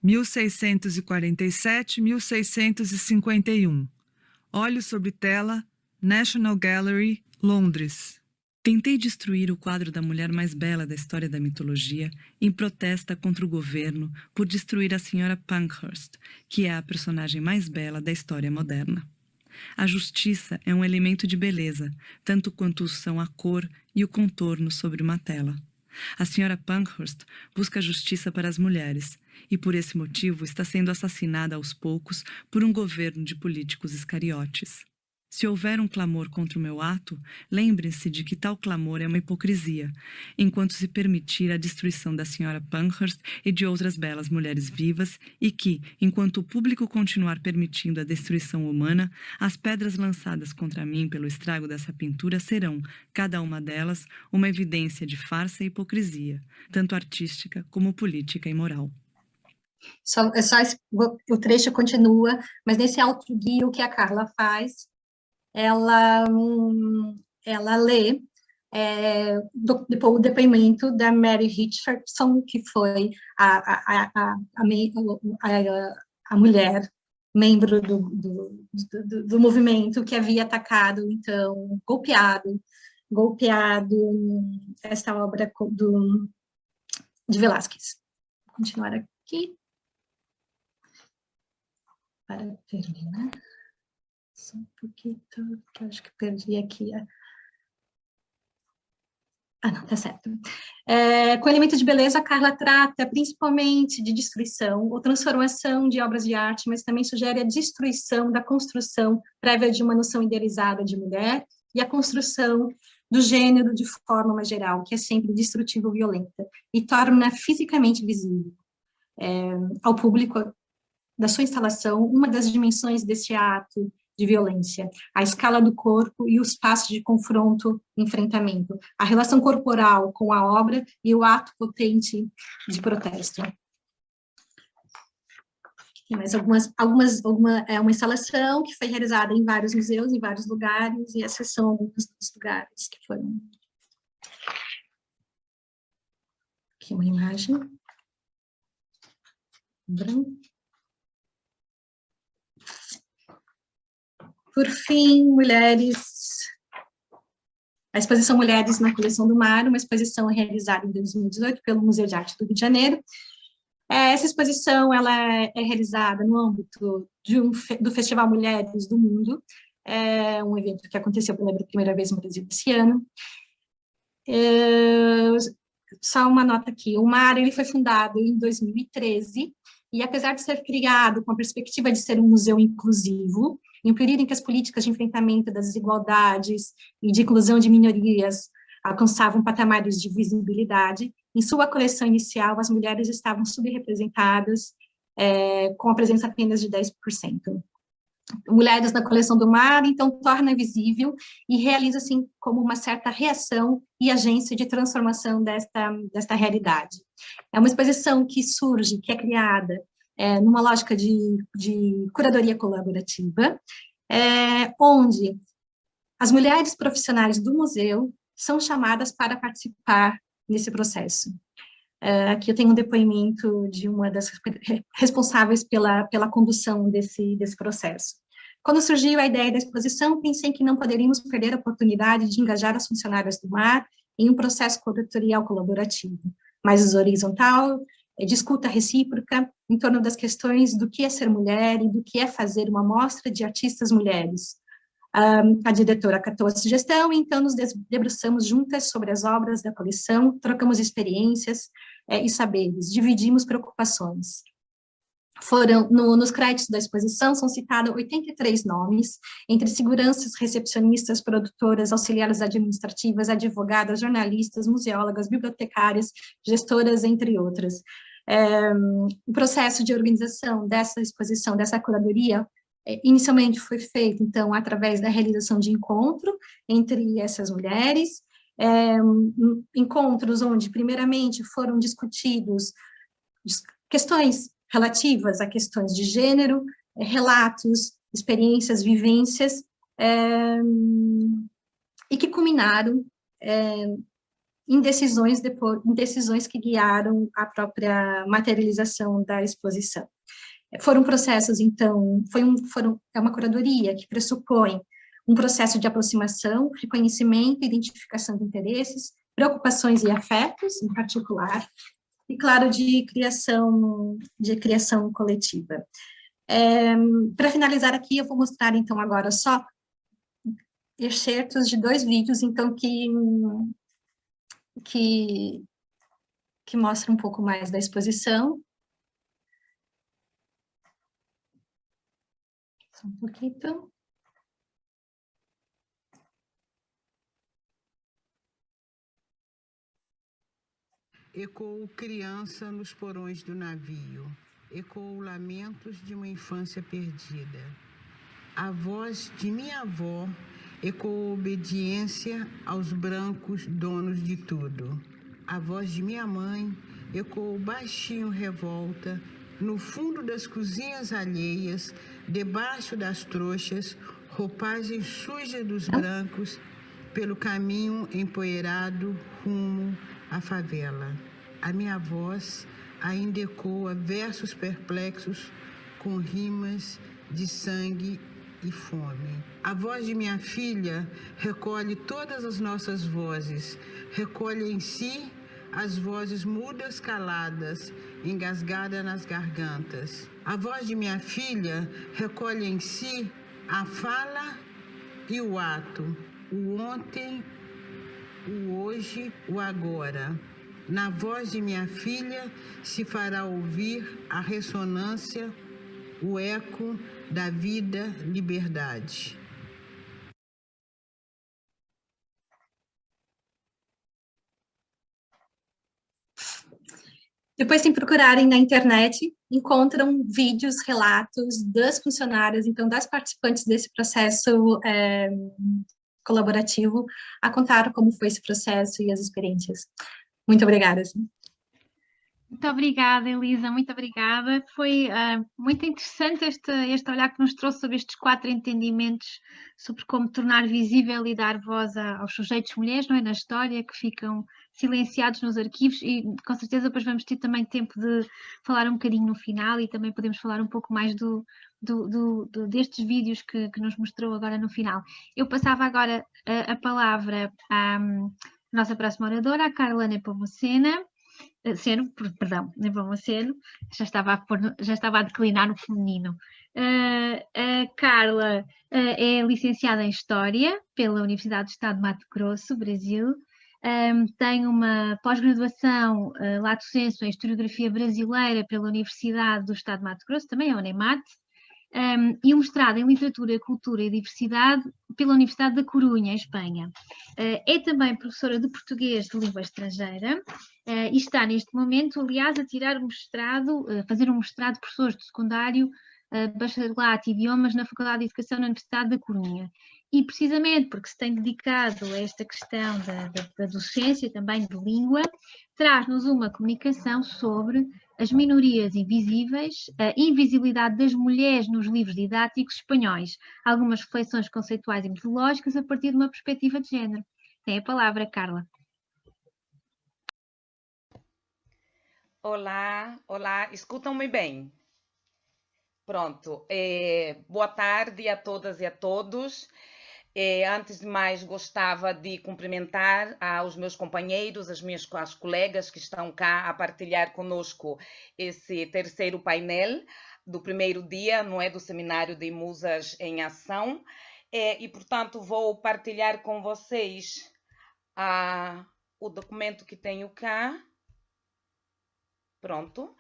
1647-1651. Óleo sobre tela, National Gallery, Londres. Tentei destruir o quadro da mulher mais bela da história da mitologia em protesta contra o governo por destruir a senhora Pankhurst, que é a personagem mais bela da história moderna. A justiça é um elemento de beleza, tanto quanto são a cor e o contorno sobre uma tela. A senhora Pankhurst busca justiça para as mulheres e, por esse motivo, está sendo assassinada aos poucos por um governo de políticos iscariotes. Se houver um clamor contra o meu ato, lembrem-se de que tal clamor é uma hipocrisia, enquanto se permitir a destruição da senhora Pankhurst e de outras belas mulheres vivas, e que, enquanto o público continuar permitindo a destruição humana, as pedras lançadas contra mim pelo estrago dessa pintura serão, cada uma delas, uma evidência de farsa e hipocrisia, tanto artística como política e moral. O trecho continua, mas nesse autoguia o que a Carla faz, ela lê o depoimento da Mary Richardson, que foi a mulher, membro do movimento que havia atacado, então, golpeado esta obra de Velázquez. Vou continuar aqui para terminar. Só um pouquinho, que eu acho que perdi aqui Ah, não, tá certo. Com elementos de beleza, a Carla trata principalmente de destruição ou transformação de obras de arte, mas também sugere a destruição da construção prévia de uma noção idealizada de mulher e a construção do gênero de forma mais geral, que é sempre destrutiva ou violenta, e torna fisicamente visível ao público da sua instalação uma das dimensões desse ato de violência, a escala do corpo e os passos de confronto e enfrentamento, a relação corporal com a obra e o ato potente de protesto. Tem mais uma instalação que foi realizada em vários museus, em vários lugares, e essas são alguns dos lugares que foram... Aqui uma imagem. Por fim, a exposição Mulheres na Coleção do Mar, uma exposição realizada em 2018 pelo Museu de Arte do Rio de Janeiro. Essa exposição ela é realizada no âmbito do Festival Mulheres do Mundo, um evento que aconteceu pela primeira vez no Brasil esse ano. Só uma nota aqui, o MAR ele foi fundado em 2013, e apesar de ser criado com a perspectiva de ser um museu inclusivo, em um período em que as políticas de enfrentamento das desigualdades e de inclusão de minorias alcançavam patamares de visibilidade, em sua coleção inicial, as mulheres estavam subrepresentadas, com a presença apenas de 10%. Mulheres na Coleção do Mar, então, torna visível e realiza, assim, como uma certa reação e agência de transformação desta realidade. É uma exposição que surge, que é criada numa lógica de curadoria colaborativa, onde as mulheres profissionais do museu são chamadas para participar nesse processo. Aqui eu tenho um depoimento de uma das responsáveis pela condução desse processo. Quando surgiu a ideia da exposição, pensei que não poderíamos perder a oportunidade de engajar as funcionárias do mar em um processo curatorial colaborativo, mais horizontal, de escuta recíproca, em torno das questões do que é ser mulher e do que é fazer uma mostra de artistas mulheres. A diretora acatou a sugestão, e então nos debruçamos juntas sobre as obras da coleção, trocamos experiências e saberes, dividimos preocupações. Nos créditos da exposição são citados 83 nomes, entre seguranças, recepcionistas, produtoras, auxiliares administrativas, advogadas, jornalistas, museólogas, bibliotecárias, gestoras, entre outras. O processo de organização dessa exposição, dessa curadoria, inicialmente foi feito, então, através da realização de encontro entre essas mulheres, encontros onde, primeiramente, foram discutidos questões relativas a questões de gênero, relatos, experiências, vivências, e que culminaram em decisões que guiaram a própria materialização da exposição. Foram processos, então, é uma curadoria que pressupõe um processo de aproximação, reconhecimento, identificação de interesses, preocupações e afetos, em particular, e, claro, de criação coletiva. Para finalizar aqui, eu vou mostrar, então, agora só excertos de 2 vídeos, então, que mostram um pouco mais da exposição. Só um pouquinho. Ecoou criança nos porões do navio, ecoou lamentos de uma infância perdida. A voz de minha avó ecoou obediência aos brancos donos de tudo. A voz de minha mãe ecoou baixinho revolta no fundo das cozinhas alheias, debaixo das trouxas, roupagem suja dos brancos, pelo caminho empoeirado rumo à favela. A minha voz ainda ecoa versos perplexos com rimas de sangue e fome. A voz de minha filha recolhe todas as nossas vozes, recolhe em si as vozes mudas caladas, engasgadas nas gargantas. A voz de minha filha recolhe em si a fala e o ato, o ontem o hoje, o agora. Na voz de minha filha se fará ouvir a ressonância, o eco da vida, liberdade. Depois, se procurarem na internet, encontram vídeos, relatos das funcionárias, então, das participantes desse processo colaborativo, a contar como foi esse processo e as experiências. Muito obrigada. Muito obrigada, Elisa, muito obrigada. Foi muito interessante este olhar que nos trouxe sobre estes 4 entendimentos sobre como tornar visível e dar voz aos sujeitos mulheres, não é, na história, que ficam silenciados nos arquivos, e com certeza depois vamos ter também tempo de falar um bocadinho no final e também podemos falar um pouco mais destes vídeos que nos mostrou agora no final. Eu passava agora a palavra à nossa próxima oradora, a Carla Nepomuceno, Nepomuceno, já estava a declinar no feminino. A Carla é licenciada em História pela Universidade do Estado de Mato Grosso, Brasil. Tem uma pós-graduação lato sensu em Historiografia Brasileira pela Universidade do Estado de Mato Grosso, também a UNEMAT, e um mestrado em Literatura, Cultura e Diversidade pela Universidade da Corunha, em Espanha. É também professora de Português de Língua Estrangeira e está neste momento, aliás, a tirar um mestrado, fazer um mestrado de professores de secundário, bacharelato e idiomas na Faculdade de Educação na Universidade da Corunha. E precisamente porque se tem dedicado a esta questão da docência, também de língua, traz-nos uma comunicação sobre as minorias invisíveis, a invisibilidade das mulheres nos livros didáticos espanhóis, algumas reflexões conceituais e metodológicas a partir de uma perspectiva de género. Tem a palavra, Carla. Olá, olá, escutam-me bem? Pronto, boa tarde a todas e a todos. Antes de mais, gostava de cumprimentar aos meus companheiros, as colegas que estão cá a partilhar conosco esse terceiro painel do primeiro dia, não é, do Seminário de Musas em Ação. E, portanto, vou partilhar com vocês o documento que tenho cá. Pronto.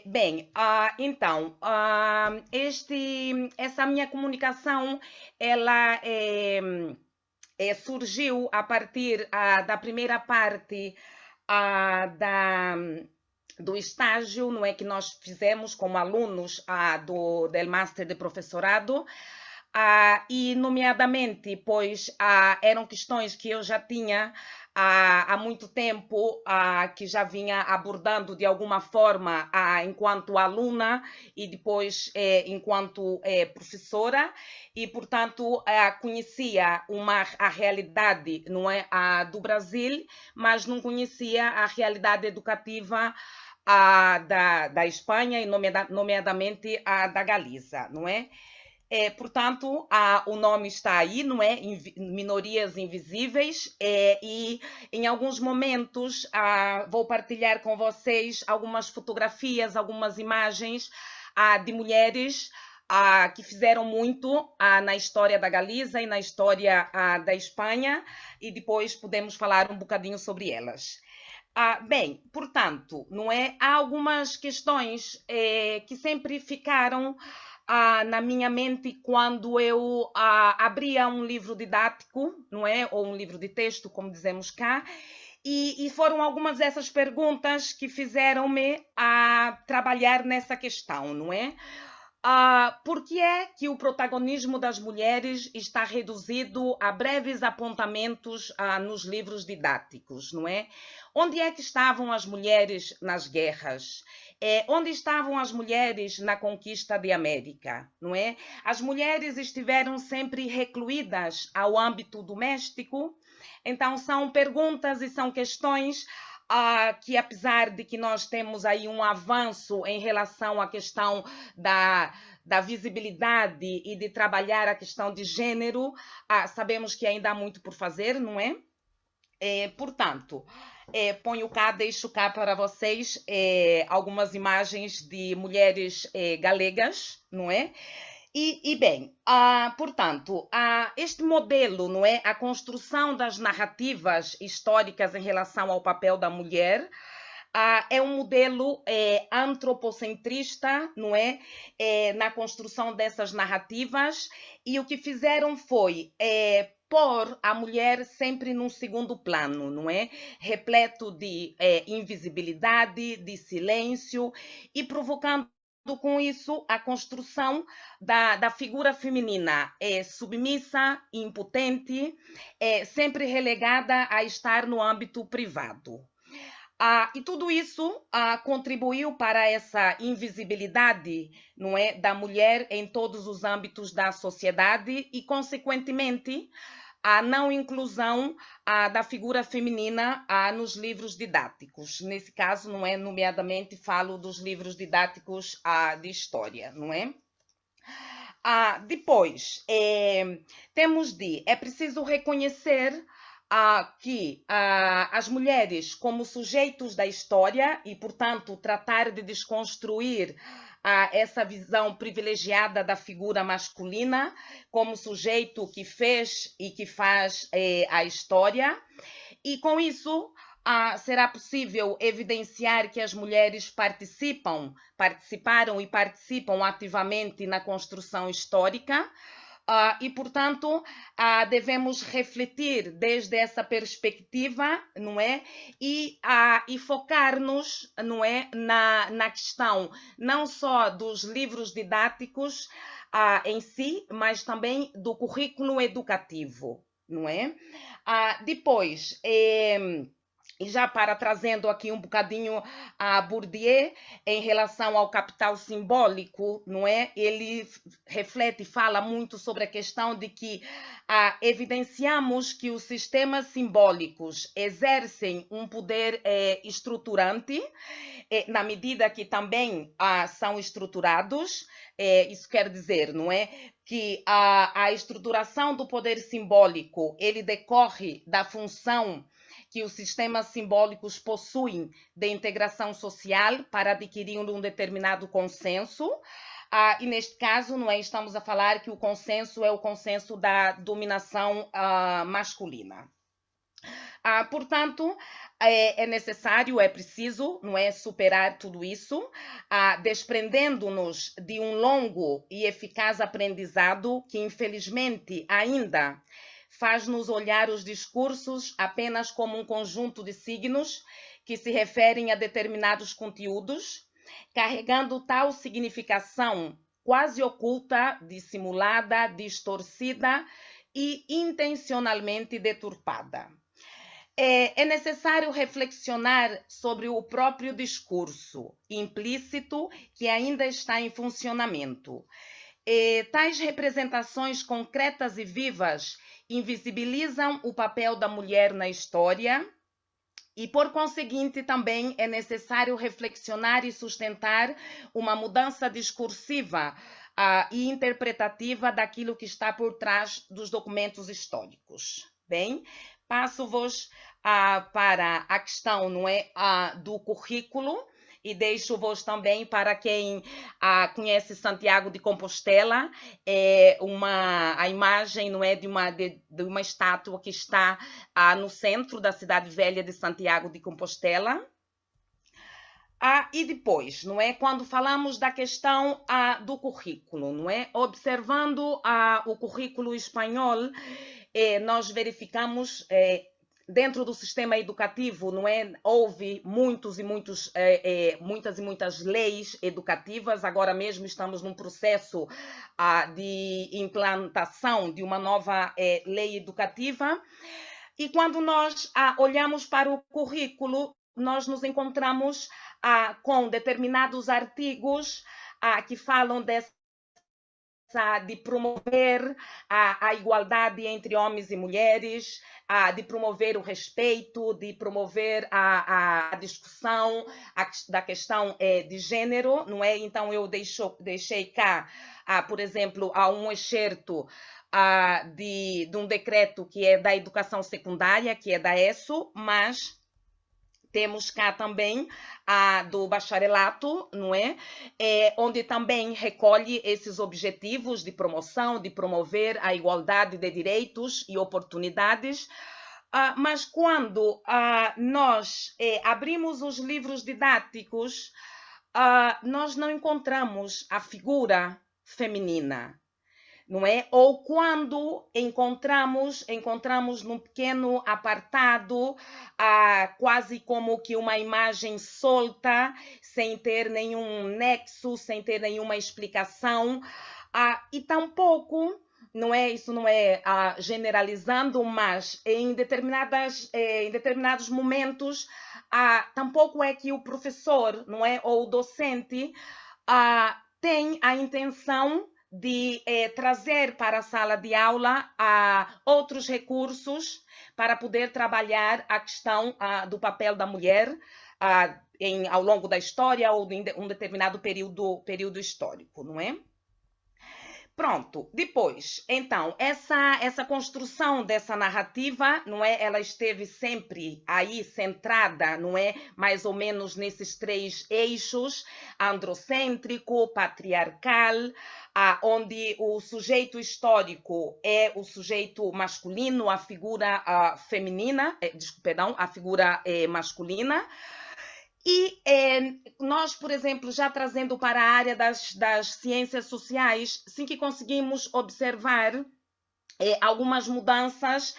Bem, então, essa minha comunicação, ela surgiu a partir da primeira parte do estágio, não é, que nós fizemos como alunos do Master de Professorado, e nomeadamente, pois, eram questões que eu já tinha há muito tempo, que já vinha abordando de alguma forma enquanto aluna e depois enquanto professora, e portanto conhecia a realidade, não é, do Brasil, mas não conhecia a realidade educativa da Espanha e nomeadamente da Galiza, não é? Portanto, o nome está aí, não é? Minorias Invisíveis, e em alguns momentos vou partilhar com vocês algumas fotografias, algumas imagens de mulheres que fizeram muito na história da Galiza e na história da Espanha, e depois podemos falar um bocadinho sobre elas. Bem, portanto, não é? Há algumas questões que sempre ficaram na minha mente quando eu abria um livro didático, não é? Ou um livro de texto, como dizemos cá, e foram algumas dessas perguntas que fizeram-me trabalhar nessa questão, não é? Por que é que o protagonismo das mulheres está reduzido a breves apontamentos nos livros didáticos, não é? Onde é que estavam as mulheres nas guerras? Onde estavam as mulheres na conquista de América, não é? As mulheres estiveram sempre recluídas ao âmbito doméstico. Então, são perguntas e são questões que, apesar de que nós temos aí um avanço em relação à questão da visibilidade e de trabalhar a questão de gênero, sabemos que ainda há muito por fazer, não é? Portanto, deixo cá para vocês algumas imagens de mulheres galegas, não é? Bem, portanto, este modelo, não é, a construção das narrativas históricas em relação ao papel da mulher, é um modelo antropocentrista, não é, na construção dessas narrativas, e o que fizeram foi pôr a mulher sempre num segundo plano, não é, repleto de invisibilidade, de silêncio, e provocando com isso a construção da figura feminina submissa, impotente, sempre relegada a estar no âmbito privado. E tudo isso contribuiu para essa invisibilidade, não é, da mulher em todos os âmbitos da sociedade e, consequentemente, a não inclusão da figura feminina nos livros didáticos. Nesse caso, não é, nomeadamente, falo dos livros didáticos de história, não é? Depois, é preciso reconhecer que as mulheres, como sujeitos da história, e, portanto, tratar de desconstruir essa visão privilegiada da figura masculina como sujeito que fez e que faz a história. E, com isso, será possível evidenciar que as mulheres participaram e participam ativamente na construção histórica. E, portanto, devemos refletir desde essa perspectiva, não é? E focar-nos, não é, na questão não só dos livros didáticos em si, mas também do currículo educativo, não é? Depois, e já trazendo aqui um bocadinho a Bourdieu em relação ao capital simbólico, não é? Ele reflete e fala muito sobre a questão de que evidenciamos que os sistemas simbólicos exercem um poder estruturante, na medida que também são estruturados. Isso quer dizer, não é, que a estruturação do poder simbólico ele decorre da função que os sistemas simbólicos possuem de integração social para adquirir um determinado consenso. E neste caso, não é, estamos a falar que o consenso é o consenso da dominação masculina. Portanto, é necessário, é preciso, não é, superar tudo isso, desprendendo-nos de um longo e eficaz aprendizado que, infelizmente, ainda faz-nos olhar os discursos apenas como um conjunto de signos que se referem a determinados conteúdos, carregando tal significação quase oculta, dissimulada, distorcida e intencionalmente deturpada. É necessário reflexionar sobre o próprio discurso implícito que ainda está em funcionamento. Tais representações concretas e vivas invisibilizam o papel da mulher na história e, por conseguinte, também é necessário reflexionar e sustentar uma mudança discursiva e interpretativa daquilo que está por trás dos documentos históricos. Bem, passo-vos para a questão, não é, do currículo. E deixo-vos também para quem conhece Santiago de Compostela, a imagem, não é, de uma estátua que está no centro da cidade velha de Santiago de Compostela. E depois, não é, quando falamos da questão do currículo, não é, observando o currículo espanhol, nós verificamos dentro do sistema educativo, não é? Houve muitas e muitas leis educativas. Agora mesmo estamos num processo de implantação de uma nova lei educativa. E quando nós olhamos para o currículo, nós nos encontramos com determinados artigos que falam de promover a igualdade entre homens e mulheres, de promover o respeito, de promover a discussão da questão de gênero, não é? Então, eu deixei cá, por exemplo, um excerto de um decreto que é da educação secundária, que é da ESO, mas temos cá também a do bacharelato, não é? Onde também recolhe esses objetivos de promoção, de promover a igualdade de direitos e oportunidades. Mas quando nós abrimos os livros didáticos, nós não encontramos a figura feminina, não é? Ou quando encontramos num pequeno apartado, quase como que uma imagem solta, sem ter nenhum nexo, sem ter nenhuma explicação, e tampouco, não é? Isso não é generalizando, mas em determinados momentos, tampouco é que o professor, não é? Ou o docente tem a intenção de trazer para a sala de aula outros recursos para poder trabalhar a questão do papel da mulher ao longo da história ou de um determinado período histórico, não é? Pronto, depois, então, essa construção dessa narrativa, não é? Ela esteve sempre aí centrada, não é? Mais ou menos nesses 3 eixos, androcêntrico, patriarcal, onde o sujeito histórico é o sujeito masculino, a figura feminina, a figura masculina. E nós, por exemplo, já trazendo para a área das ciências sociais, sim que conseguimos observar algumas mudanças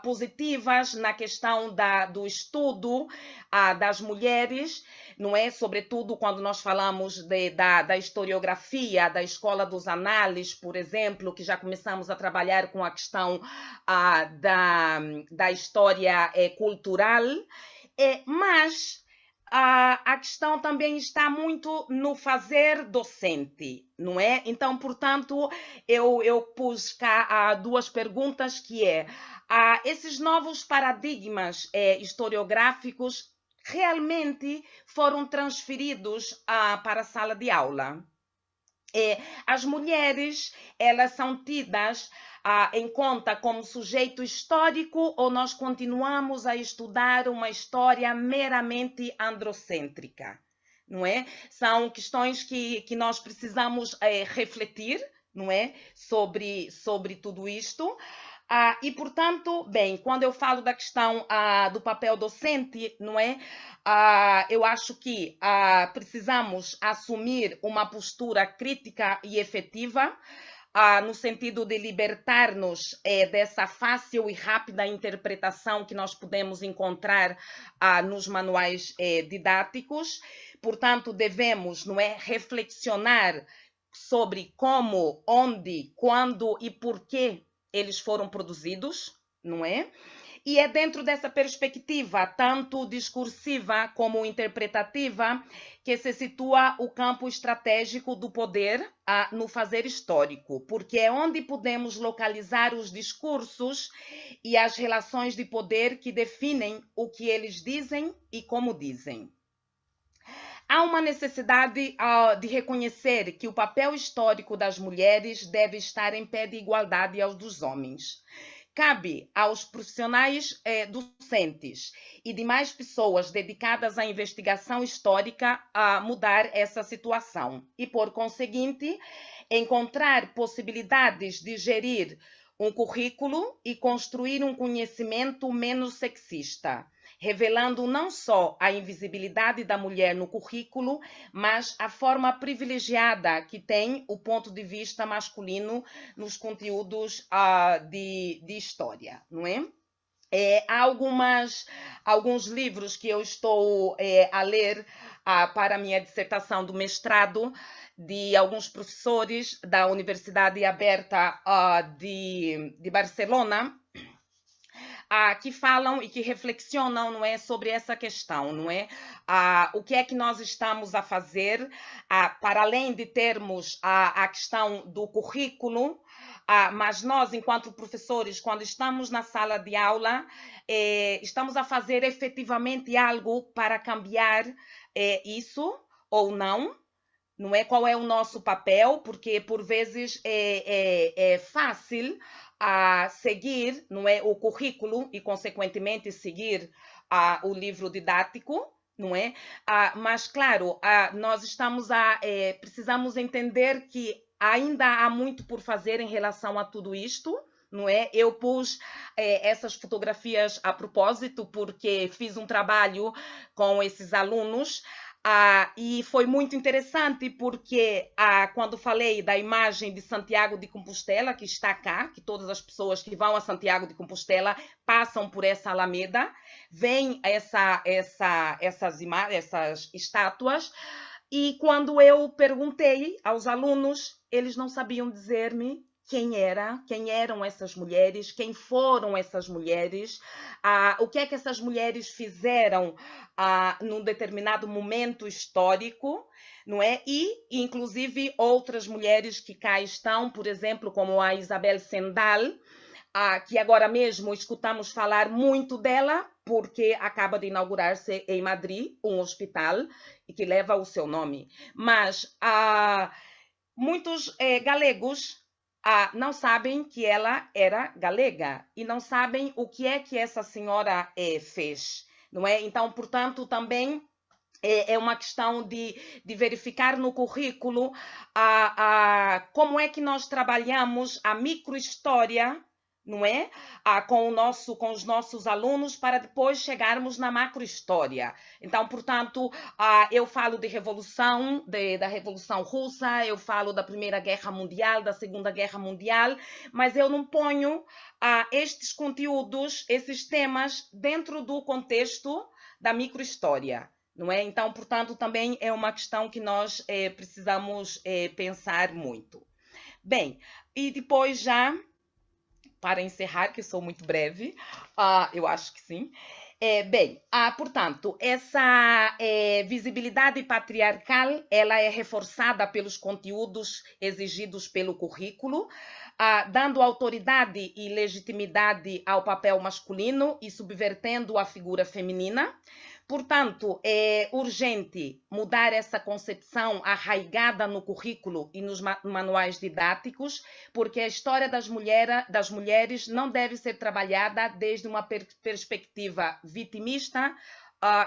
positivas na questão do estudo das mulheres, não é? Sobretudo quando nós falamos da historiografia, da escola dos análises, por exemplo, que já começamos a trabalhar com a questão da história cultural, mas a questão também está muito no fazer docente, não é? Então, portanto, eu pus cá 2 perguntas, que esses novos paradigmas historiográficos realmente foram transferidos para a sala de aula? As mulheres, elas são tidas em conta como sujeito histórico, ou nós continuamos a estudar uma história meramente androcêntrica, não é? São questões que nós precisamos refletir, não é? Sobre tudo isto. E, portanto, bem, quando eu falo da questão do papel docente, não é? Eu acho que precisamos assumir uma postura crítica e efetiva, no sentido de libertar-nos dessa fácil e rápida interpretação que nós podemos encontrar nos manuais didáticos. Portanto, devemos, não é, reflexionar sobre como, onde, quando e por que eles foram produzidos, não é? E é dentro dessa perspectiva, tanto discursiva como interpretativa, que se situa o campo estratégico do poder no fazer histórico, porque é onde podemos localizar os discursos e as relações de poder que definem o que eles dizem e como dizem. Há uma necessidade de reconhecer que o papel histórico das mulheres deve estar em pé de igualdade aos dos homens. Cabe aos profissionais docentes e demais pessoas dedicadas à investigação histórica mudar essa situação e, por conseguinte, encontrar possibilidades de gerir um currículo e construir um conhecimento menos sexista, revelando não só a invisibilidade da mulher no currículo, mas a forma privilegiada que tem o ponto de vista masculino nos conteúdos de história, não é? Há alguns livros que eu estou a ler para a minha dissertação do mestrado, de alguns professores da Universidade Aberta de Barcelona, que falam e que reflexionam, não é, sobre essa questão, não é? O que é que nós estamos a fazer para além de termos a questão do currículo, mas nós, enquanto professores, quando estamos na sala de aula, estamos a fazer efetivamente algo para cambiar isso ou não? Não é? Qual é o nosso papel? Porque, por vezes, é fácil seguir, não é, o currículo e, consequentemente, seguir o livro didático, não é? Mas, claro, nós precisamos entender que ainda há muito por fazer em relação a tudo isto, não é? Eu pus essas fotografias a propósito, porque fiz um trabalho com esses alunos, e foi muito interessante porque quando falei da imagem de Santiago de Compostela, que está cá, que todas as pessoas que vão a Santiago de Compostela passam por essa alameda, veem essas estátuas, e quando eu perguntei aos alunos, eles não sabiam dizer-me quem eram essas mulheres, quem foram essas mulheres, o que é que essas mulheres fizeram num determinado momento histórico, não é? E, inclusive, outras mulheres que cá estão, por exemplo, como a Isabel Sendal, que agora mesmo escutamos falar muito dela, porque acaba de inaugurar-se em Madrid um hospital que leva o seu nome. Mas muitos galegos não sabem que ela era galega e não sabem o que é que essa senhora fez, não é? Então, portanto, também é uma questão de verificar no currículo como é que nós trabalhamos a microhistória, não é? Com os nossos alunos, para depois chegarmos na macrohistória. Então, portanto, eu falo de revolução, da Revolução Russa, eu falo da Primeira Guerra Mundial, da Segunda Guerra Mundial, mas eu não ponho estes conteúdos, esses temas, dentro do contexto da microhistória, não é? Então, portanto, também é uma questão que nós precisamos pensar muito. Bem, e depois já, para encerrar, que eu sou muito breve, eu acho que sim. Portanto, essa visibilidade patriarcal, ela é reforçada pelos conteúdos exigidos pelo currículo, dando autoridade e legitimidade ao papel masculino e subvertendo a figura feminina. Portanto, é urgente mudar essa concepção arraigada no currículo e nos manuais didáticos, porque a história das mulheres não deve ser trabalhada desde uma perspectiva vitimista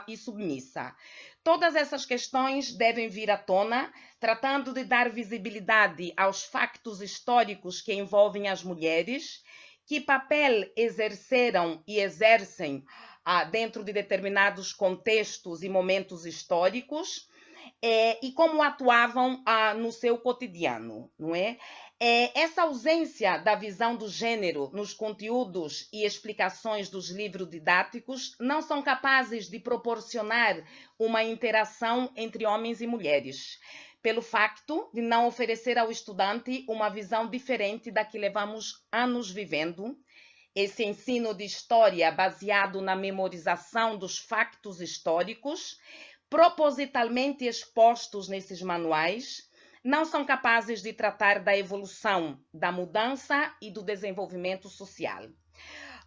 e submissa. Todas essas questões devem vir à tona, tratando de dar visibilidade aos factos históricos que envolvem as mulheres, que papel exerceram e exercem dentro de determinados contextos e momentos históricos, e como atuavam no seu cotidiano, não é? Essa ausência da visão do gênero nos conteúdos e explicações dos livros didáticos não são capazes de proporcionar uma interação entre homens e mulheres, pelo facto de não oferecer ao estudante uma visão diferente da que levamos anos vivendo. Esse ensino de história baseado na memorização dos factos históricos, propositalmente expostos nesses manuais, não são capazes de tratar da evolução, da mudança e do desenvolvimento social.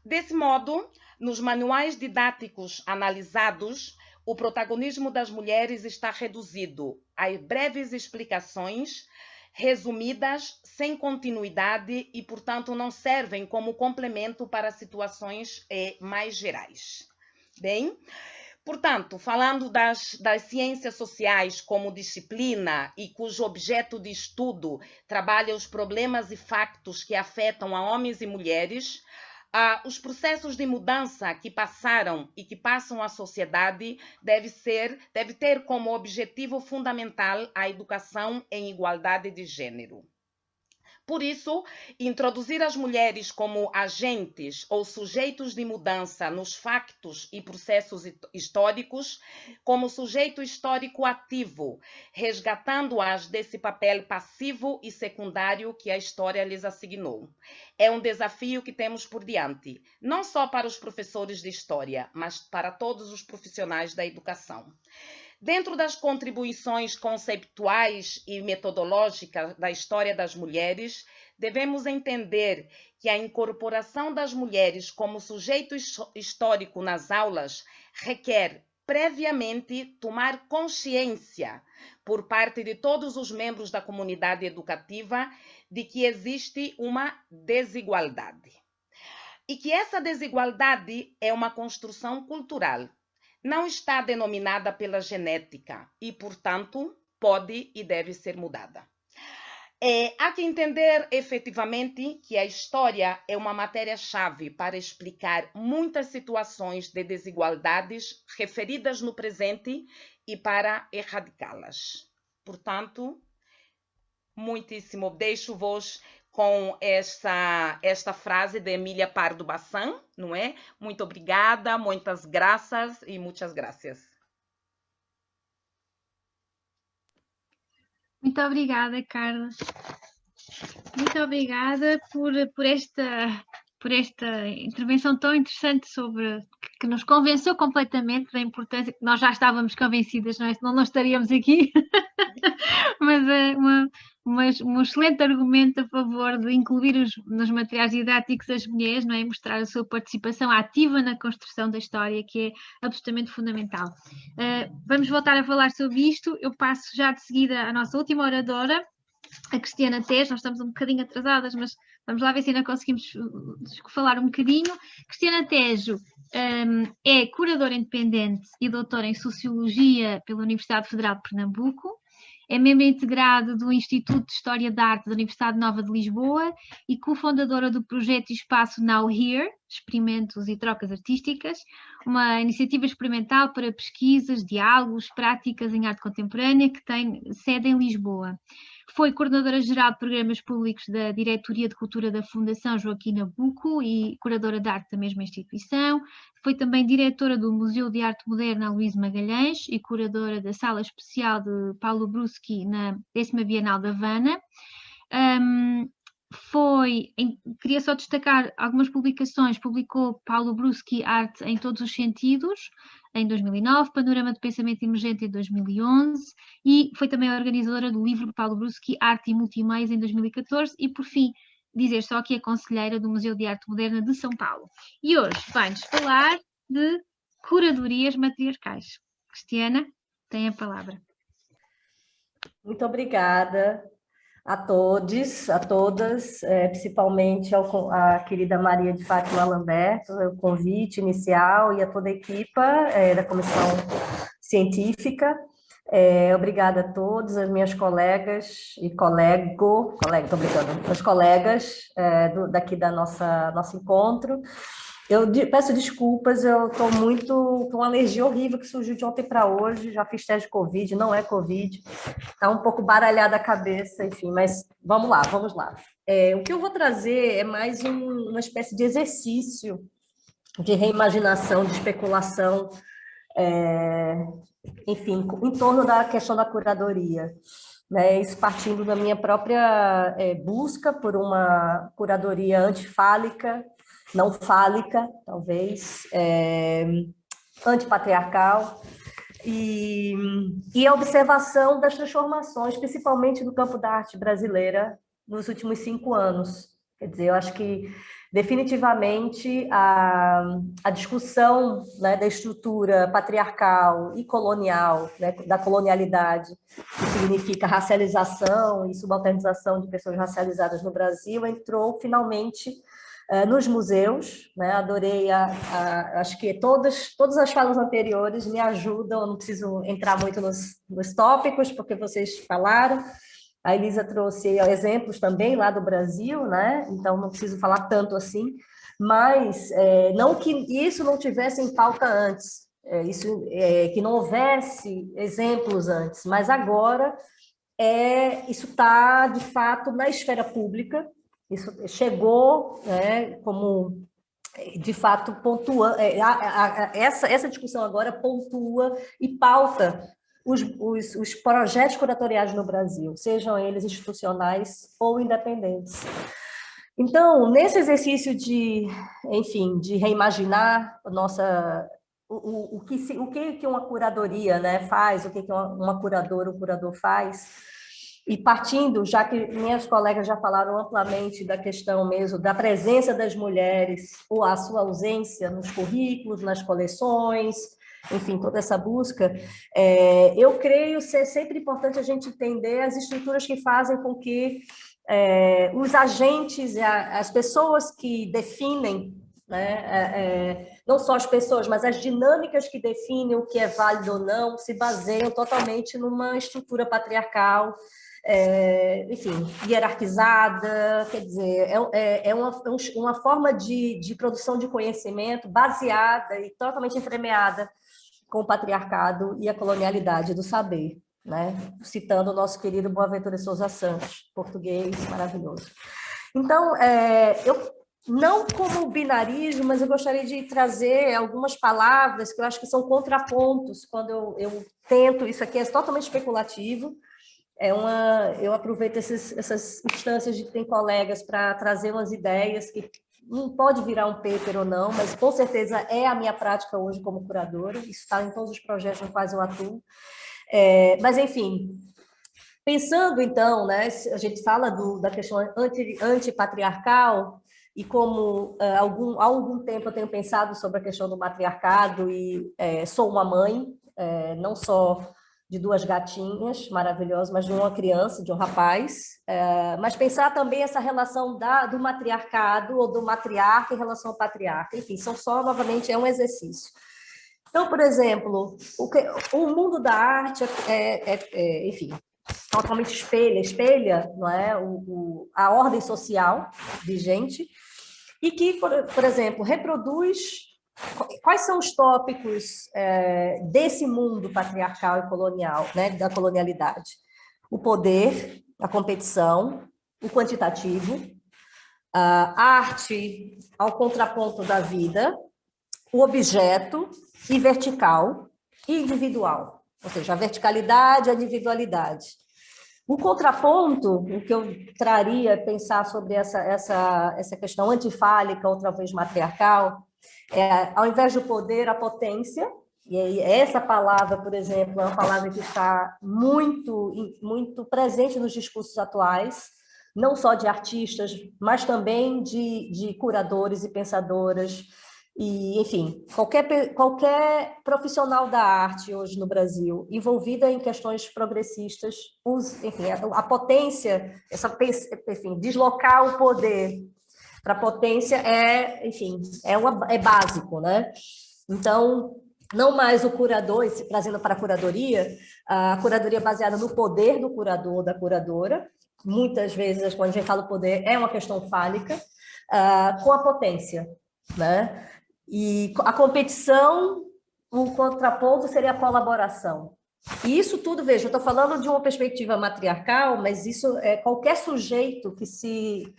Desse modo, nos manuais didáticos analisados, o protagonismo das mulheres está reduzido a breves explicações, resumidas, sem continuidade e, portanto, não servem como complemento para situações mais gerais. Bem, portanto, falando das ciências sociais como disciplina e cujo objeto de estudo trabalha os problemas e factos que afetam a homens e mulheres, os processos de mudança que passaram e que passam a sociedade deve ter como objetivo fundamental a educação em igualdade de gênero. Por isso, introduzir as mulheres como agentes ou sujeitos de mudança nos factos e processos históricos, como sujeito histórico ativo, resgatando-as desse papel passivo e secundário que a história lhes assignou. É um desafio que temos por diante, não só para os professores de história, mas para todos os profissionais da educação. Dentro das contribuições conceituais e metodológicas da história das mulheres, devemos entender que a incorporação das mulheres como sujeito histórico nas aulas requer previamente tomar consciência por parte de todos os membros da comunidade educativa de que existe uma desigualdade. e que essa desigualdade é uma construção cultural, não está denominada pela genética e, portanto, pode e deve ser mudada. Há que entender efetivamente que a história é uma matéria-chave para explicar muitas situações de desigualdades referidas no presente e para erradicá-las. Portanto, muitíssimo, deixo-vos com esta frase de Emília Pardo Bazán, não é? Muito obrigada, muitas graças e muitas graças. Muito obrigada, Carla. Muito obrigada por esta intervenção tão interessante que nos convenceu completamente da importância, que nós já estávamos convencidas, senão não estaríamos aqui, mas é um excelente argumento a favor de incluir nos materiais didáticos as mulheres, não é? Mostrar a sua participação ativa na construção da história, que é absolutamente fundamental. Vamos voltar a falar sobre isto. Eu passo já de seguida à nossa última oradora, a Cristiana Tejo. Nós estamos um bocadinho atrasadas, mas vamos lá ver se ainda conseguimos falar um bocadinho. Cristiana Tejo é curadora independente e doutora em Sociologia pela Universidade Federal de Pernambuco. É membro integrado do Instituto de História da Arte da Universidade Nova de Lisboa e cofundadora do projeto Espaço Now Here, Experimentos e Trocas Artísticas, uma iniciativa experimental para pesquisas, diálogos, práticas em arte contemporânea que tem sede em Lisboa. Foi coordenadora-geral de programas públicos da Diretoria de Cultura da Fundação Joaquim Nabuco e curadora de arte da mesma instituição. Foi também diretora do Museu de Arte Moderna Luís Magalhães e curadora da Sala Especial de Paulo Bruschi na 10ª Bienal da Havana. Queria só destacar algumas publicações. Publicou Paulo Bruschi Arte em Todos os Sentidos, em 2009, Panorama de Pensamento Emergente em 2011 e foi também a organizadora do livro Paulo Bruschi Arte e Multimeios em 2014 e, por fim, dizer só que é conselheira do Museu de Arte Moderna de São Paulo. E hoje vai-nos falar de curadorias matriarcais. Cristiana, tem a palavra. Muito obrigada a todos, a todas, principalmente à querida Maria de Fátima Lambert, pelo convite inicial e a toda a equipa da Comissão Científica. Obrigada a todos, as minhas colegas e as colegas daqui da nosso encontro. Eu peço desculpas, eu estou muito com uma alergia horrível que surgiu de ontem para hoje, já fiz teste de Covid, não é Covid, está um pouco baralhada a cabeça, enfim, mas vamos lá. O que eu vou trazer é mais uma espécie de exercício de reimaginação, de especulação, enfim, em torno da questão da curadoria. Né, isso partindo da minha própria busca por uma curadoria antifálica, não fálica, talvez, antipatriarcal, e a observação das transformações, principalmente no campo da arte brasileira, nos últimos 5 anos. Quer dizer, eu acho que, definitivamente, a discussão, né, da estrutura patriarcal e colonial, né, da colonialidade, que significa racialização e subalternização de pessoas racializadas no Brasil, entrou, finalmente, nos museus, né? Adorei, acho que todas as falas anteriores me ajudam, eu não preciso entrar muito nos tópicos, porque vocês falaram, a Elisa trouxe exemplos também lá do Brasil, né? Então não preciso falar tanto assim, mas não que isso não tivesse em pauta antes, que não houvesse exemplos antes, mas agora isso está, de fato, na esfera pública. Isso chegou, né, como, de fato, essa discussão agora pontua e pauta os projetos curatoriais no Brasil, sejam eles institucionais ou independentes. Então, nesse exercício de reimaginar o que uma curadoria, né, faz, o que uma curadora, um curador faz, e partindo, já que minhas colegas já falaram amplamente da questão mesmo da presença das mulheres ou a sua ausência nos currículos, nas coleções, enfim, toda essa busca, eu creio ser sempre importante a gente entender as estruturas que fazem com que os agentes, as pessoas que definem né? Não só as pessoas, mas as dinâmicas que definem o que é válido ou não se baseiam totalmente numa estrutura patriarcal, enfim, hierarquizada, quer dizer, é uma forma de produção de conhecimento baseada e totalmente entremeada com o patriarcado e a colonialidade do saber, né? Citando o nosso querido Boaventura de Sousa Santos, português maravilhoso. Então, eu não como binarismo, mas eu gostaria de trazer algumas palavras que eu acho que são contrapontos quando eu tento, isso aqui é totalmente especulativo, eu aproveito essas instâncias de ter colegas para trazer umas ideias que não pode virar um paper ou não, mas com certeza é a minha prática hoje como curadora, isso está em todos os projetos nos quais eu atuo. Mas, enfim, pensando então, né, a gente fala da questão antipatriarcal, e como há algum tempo eu tenho pensado sobre a questão do matriarcado, e sou uma mãe, não só de 2 gatinhas maravilhosas, mas de uma criança, de um rapaz, mas pensar também essa relação do matriarcado ou do matriarca em relação ao patriarca, enfim, novamente, é um exercício. Então, por exemplo, o mundo da arte enfim, totalmente espelha, não é, a ordem social vigente, e que, por exemplo, reproduz. Quais são os tópicos desse mundo patriarcal e colonial, né, da colonialidade? O poder, a competição, o quantitativo, a arte ao contraponto da vida, o objeto e vertical e individual, ou seja, a verticalidade e a individualidade. O contraponto, o que eu traria pensar sobre essa questão antifálica, outra vez matriarcal, ao invés do poder, a potência, e aí essa palavra, por exemplo, é uma palavra que está muito, muito presente nos discursos atuais, não só de artistas, mas também de curadores e pensadoras, e, enfim, qualquer profissional da arte hoje no Brasil envolvida em questões progressistas, enfim, a potência, enfim, deslocar o poder para a potência enfim, é básico, né? Então, não mais o curador, trazendo para a curadoria baseada no poder do curador ou da curadora, muitas vezes, quando a gente fala poder, é uma questão fálica, com a potência, né? E a competição, o contraponto seria a colaboração. E isso tudo, veja, eu estou falando de uma perspectiva matriarcal, mas isso é qualquer sujeito que se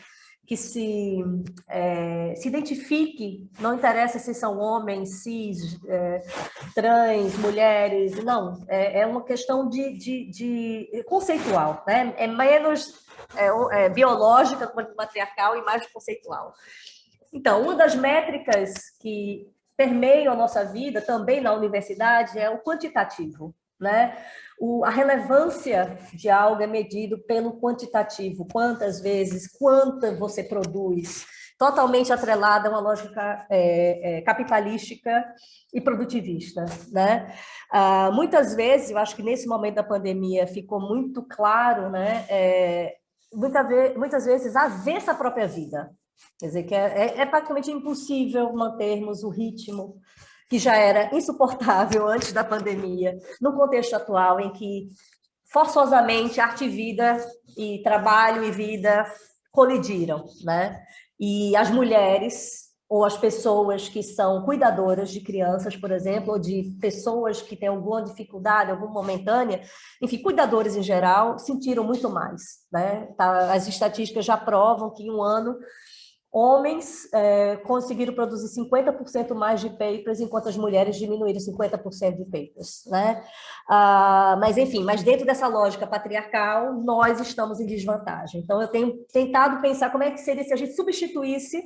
identifique, não interessa se são homens, cis, trans, mulheres, não, é uma questão de conceitual, né? É menos biológica quanto matriarcal e mais conceitual. Então, uma das métricas que permeiam a nossa vida, também na universidade, é o quantitativo, né? A relevância de algo é medido pelo quantitativo, quantas vezes, quanto você produz, totalmente atrelada a uma lógica capitalística e produtivista, né? Muitas vezes, eu acho que nesse momento da pandemia ficou muito claro, né? Muitas vezes, avessa a própria vida. Quer dizer, que é praticamente impossível mantermos o ritmo que já era insuportável antes da pandemia, no contexto atual em que, forçosamente, arte e vida, e trabalho e vida colidiram, né? E as mulheres, ou as pessoas que são cuidadoras de crianças, por exemplo, ou de pessoas que têm alguma dificuldade, alguma momentânea, enfim, cuidadores em geral, sentiram muito mais, né? As estatísticas já provam que em um ano homens conseguiram produzir 50% mais de papers, enquanto as mulheres diminuíram 50% de papers, né? Mas, enfim, dentro dessa lógica patriarcal, nós estamos em desvantagem. Então, eu tenho tentado pensar como é que seria se a gente substituísse,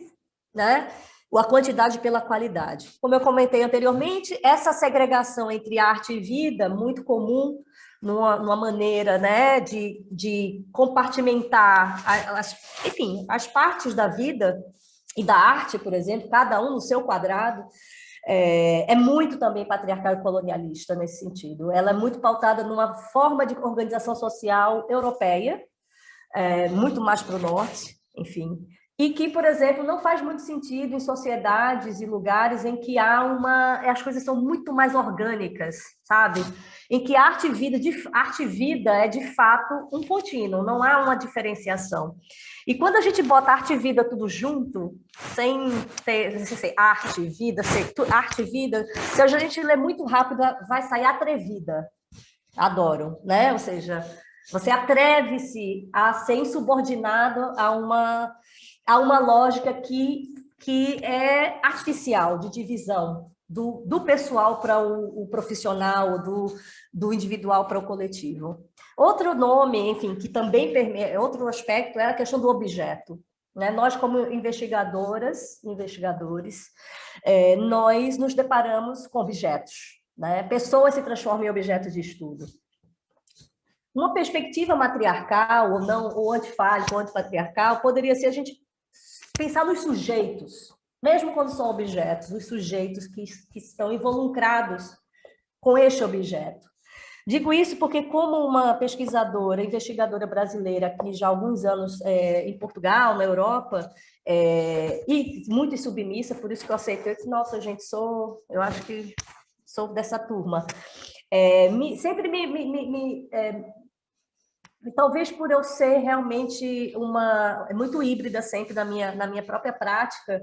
né, a quantidade pela qualidade. Como eu comentei anteriormente, essa segregação entre arte e vida, muito comum, numa maneira, né, de compartimentar enfim, as partes da vida e da arte, por exemplo, cada um no seu quadrado, é muito também patriarcal e colonialista nesse sentido. Ela é muito pautada numa forma de organização social europeia, muito mais para o norte, enfim, e que, por exemplo, não faz muito sentido em sociedades e lugares em que as coisas são muito mais orgânicas, sabe? Em que arte e vida é, de fato, um contínuo, não há uma diferenciação. E quando a gente bota arte e vida tudo junto, sem ter arte e vida, se a gente ler muito rápido, vai sair atrevida. Adoro, né? Ou seja, você atreve-se a ser insubordinado a uma lógica que é artificial, de divisão do pessoal para o profissional, do individual para o coletivo. Outro nome, enfim, que também permeia, outro aspecto é a questão do objeto. Né? Nós, como investigadores, nós nos deparamos com objetos. Né? Pessoas se transformam em objetos de estudo. Uma perspectiva matriarcal, ou não, ou antifálica, ou antipatriarcal, poderia ser a gente pensar nos sujeitos, mesmo quando são objetos, os sujeitos que estão involucrados com este objeto. Digo isso porque, como uma pesquisadora, investigadora brasileira aqui já há alguns anos em Portugal, na Europa, e muito submissa, por isso que eu aceitei, eu disse, nossa, gente, eu acho que sou dessa turma. Sempre talvez por eu ser realmente muito híbrida sempre na minha própria prática,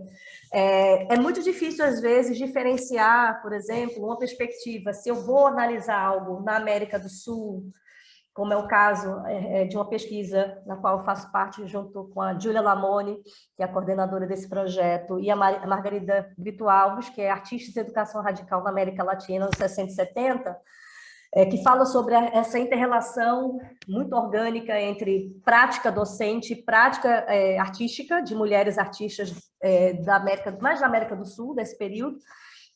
é muito difícil, às vezes, diferenciar, por exemplo, uma perspectiva. Se eu vou analisar algo na América do Sul, como é o caso de uma pesquisa na qual eu faço parte junto com a Júlia Lamone, que é a coordenadora desse projeto, e a Margarida Brito Alves, que é artista de educação radical na América Latina, nos 60 e 70, que fala sobre essa inter-relação muito orgânica entre prática docente e prática artística, de mulheres artistas mais da América do Sul, desse período.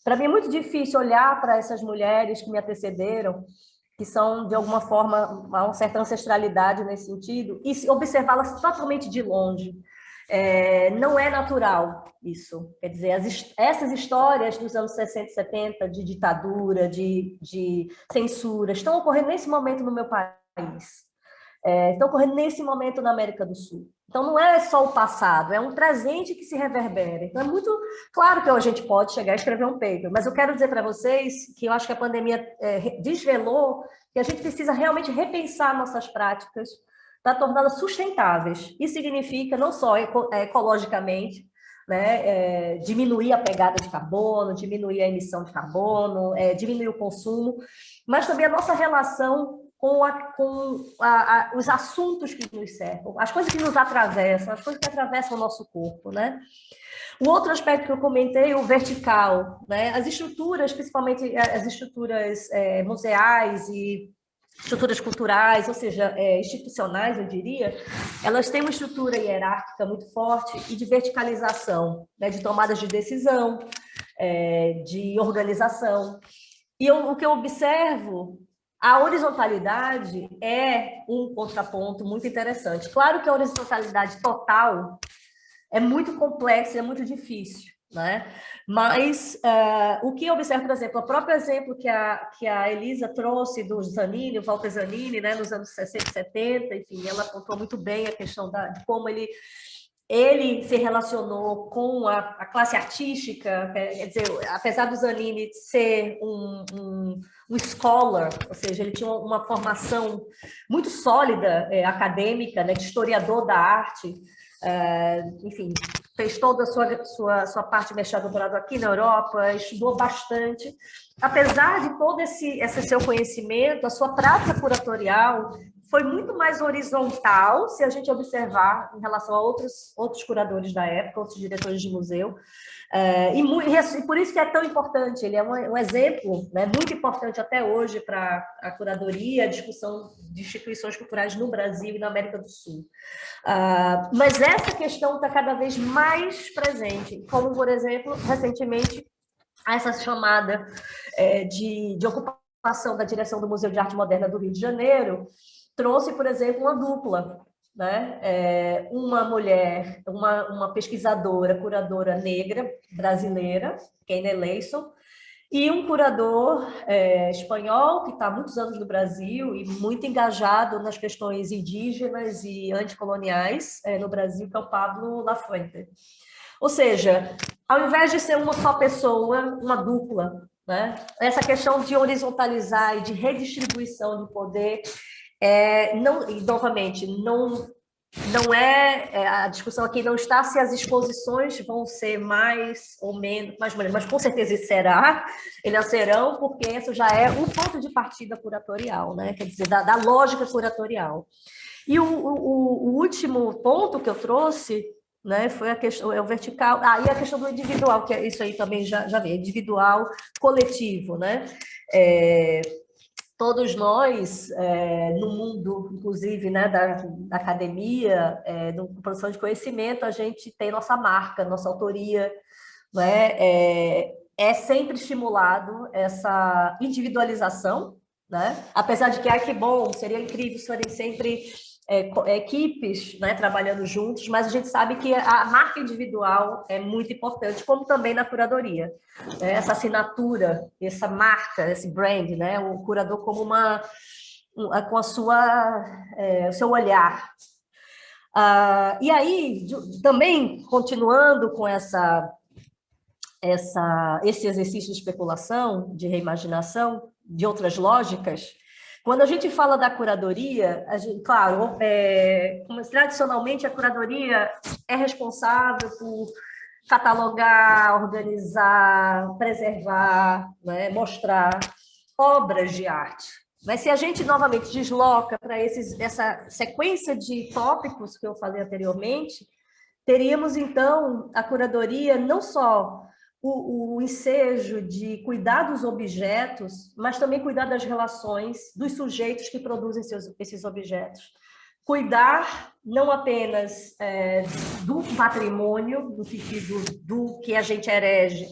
Para mim é muito difícil olhar para essas mulheres que me antecederam, que são, de alguma forma, uma certa ancestralidade nesse sentido, e observá-las totalmente de longe. Não é natural isso. Quer dizer, essas histórias dos anos 60 e 70, de ditadura, de censura, estão ocorrendo nesse momento no meu país. Estão ocorrendo nesse momento na América do Sul. Então, não é só o passado, é um presente que se reverbera. Então, é muito claro que a gente pode chegar a escrever um paper, mas eu quero dizer para vocês que eu acho que a pandemia desvelou que a gente precisa realmente repensar nossas práticas para torná-las sustentáveis. Isso significa não só ecologicamente, né, diminuir a pegada de carbono, diminuir a emissão de carbono, diminuir o consumo, mas também a nossa relação com os assuntos que nos cercam, as coisas que nos atravessam, as coisas que atravessam o nosso corpo, né? O outro aspecto que eu comentei, o vertical, né? As estruturas, principalmente as estruturas museais e estruturas culturais, ou seja, institucionais, eu diria, elas têm uma estrutura hierárquica muito forte e de verticalização, né, de tomadas de decisão, de organização. E o que eu observo, a horizontalidade é um contraponto muito interessante. Claro que a horizontalidade total é muito complexa, é muito difícil, né? Mas o que eu observo, por exemplo, o próprio exemplo que a Elisa trouxe do Zanini, o Walter Zanini, né, nos anos 60 e 70, enfim, ela apontou muito bem a questão de como ele se relacionou com a classe artística, quer dizer, apesar do Zanini ser um scholar, ou seja, ele tinha uma formação muito sólida acadêmica, né, de historiador da arte, enfim, fez toda a sua parte de mestrado doutorado aqui na Europa, estudou bastante. Apesar de todo esse seu conhecimento, a sua prática curatorial foi muito mais horizontal, se a gente observar em relação a outros curadores da época, outros diretores de museu, e por isso que é tão importante, ele é um exemplo, né, muito importante até hoje para a curadoria, a discussão de instituições culturais no Brasil e na América do Sul. Mas essa questão está cada vez mais presente, como, por exemplo, recentemente, essa chamada de ocupação da direção do Museu de Arte Moderna do Rio de Janeiro, trouxe, por exemplo, uma dupla, né? Uma mulher, uma pesquisadora, curadora negra brasileira, Kane Leison, e um curador espanhol, que está há muitos anos no Brasil e muito engajado nas questões indígenas e anticoloniais no Brasil, que é o Pablo Lafuente. Ou seja, ao invés de ser uma só pessoa, uma dupla, né? Essa questão de horizontalizar e de redistribuição do poder, não, e novamente, não é a discussão aqui não está se as exposições vão ser mais ou menos, mas com certeza elas serão, porque isso já é um ponto de partida curatorial, né? Quer dizer, da lógica curatorial. E o último ponto que eu trouxe, né, foi a questão, o vertical, e a questão do individual, que isso aí também já vem, individual, coletivo, né? Todos nós, no mundo, inclusive, né, da academia, da produção de conhecimento, a gente tem nossa marca, nossa autoria, né? É sempre estimulado essa individualização, né? Apesar de que, que bom, seria incrível se forem sempre equipes, né, trabalhando juntos, mas a gente sabe que a marca individual é muito importante, como também na curadoria. Essa assinatura, essa marca, esse brand, né, o curador como com o seu olhar. E aí, também, continuando com esse exercício de especulação, de reimaginação, de outras lógicas, quando a gente fala da curadoria, claro, tradicionalmente a curadoria é responsável por catalogar, organizar, preservar, né, mostrar obras de arte. Mas se a gente novamente desloca para essa sequência de tópicos que eu falei anteriormente, teríamos então a curadoria não só o ensejo de cuidar dos objetos, mas também cuidar das relações dos sujeitos que produzem esses objetos. Cuidar não apenas do patrimônio, no sentido do que a gente erege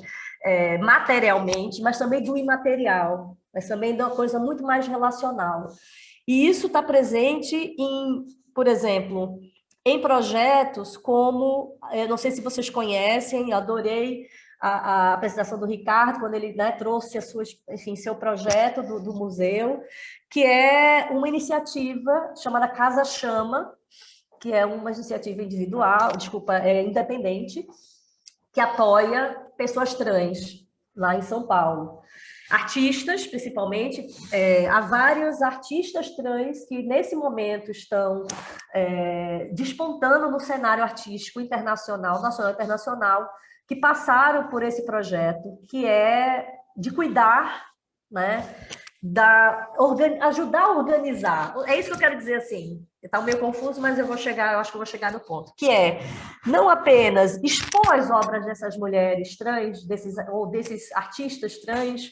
materialmente, mas também do imaterial, mas também de uma coisa muito mais relacional. E isso está presente por exemplo, em projetos como, eu não sei se vocês conhecem, eu adorei a apresentação do Ricardo, quando ele, né, trouxe seu projeto do museu, que é uma iniciativa chamada Casa Chama, que é uma iniciativa independente, que apoia pessoas trans, lá em São Paulo. Artistas, principalmente, há vários artistas trans que, nesse momento, estão despontando no cenário artístico internacional, nacional e internacional, que passaram por esse projeto, que é de cuidar, né, ajudar a organizar. É isso que eu quero dizer, assim, está meio confuso, mas eu acho que eu vou chegar no ponto, que é não apenas expor as obras dessas mulheres trans, desses artistas trans,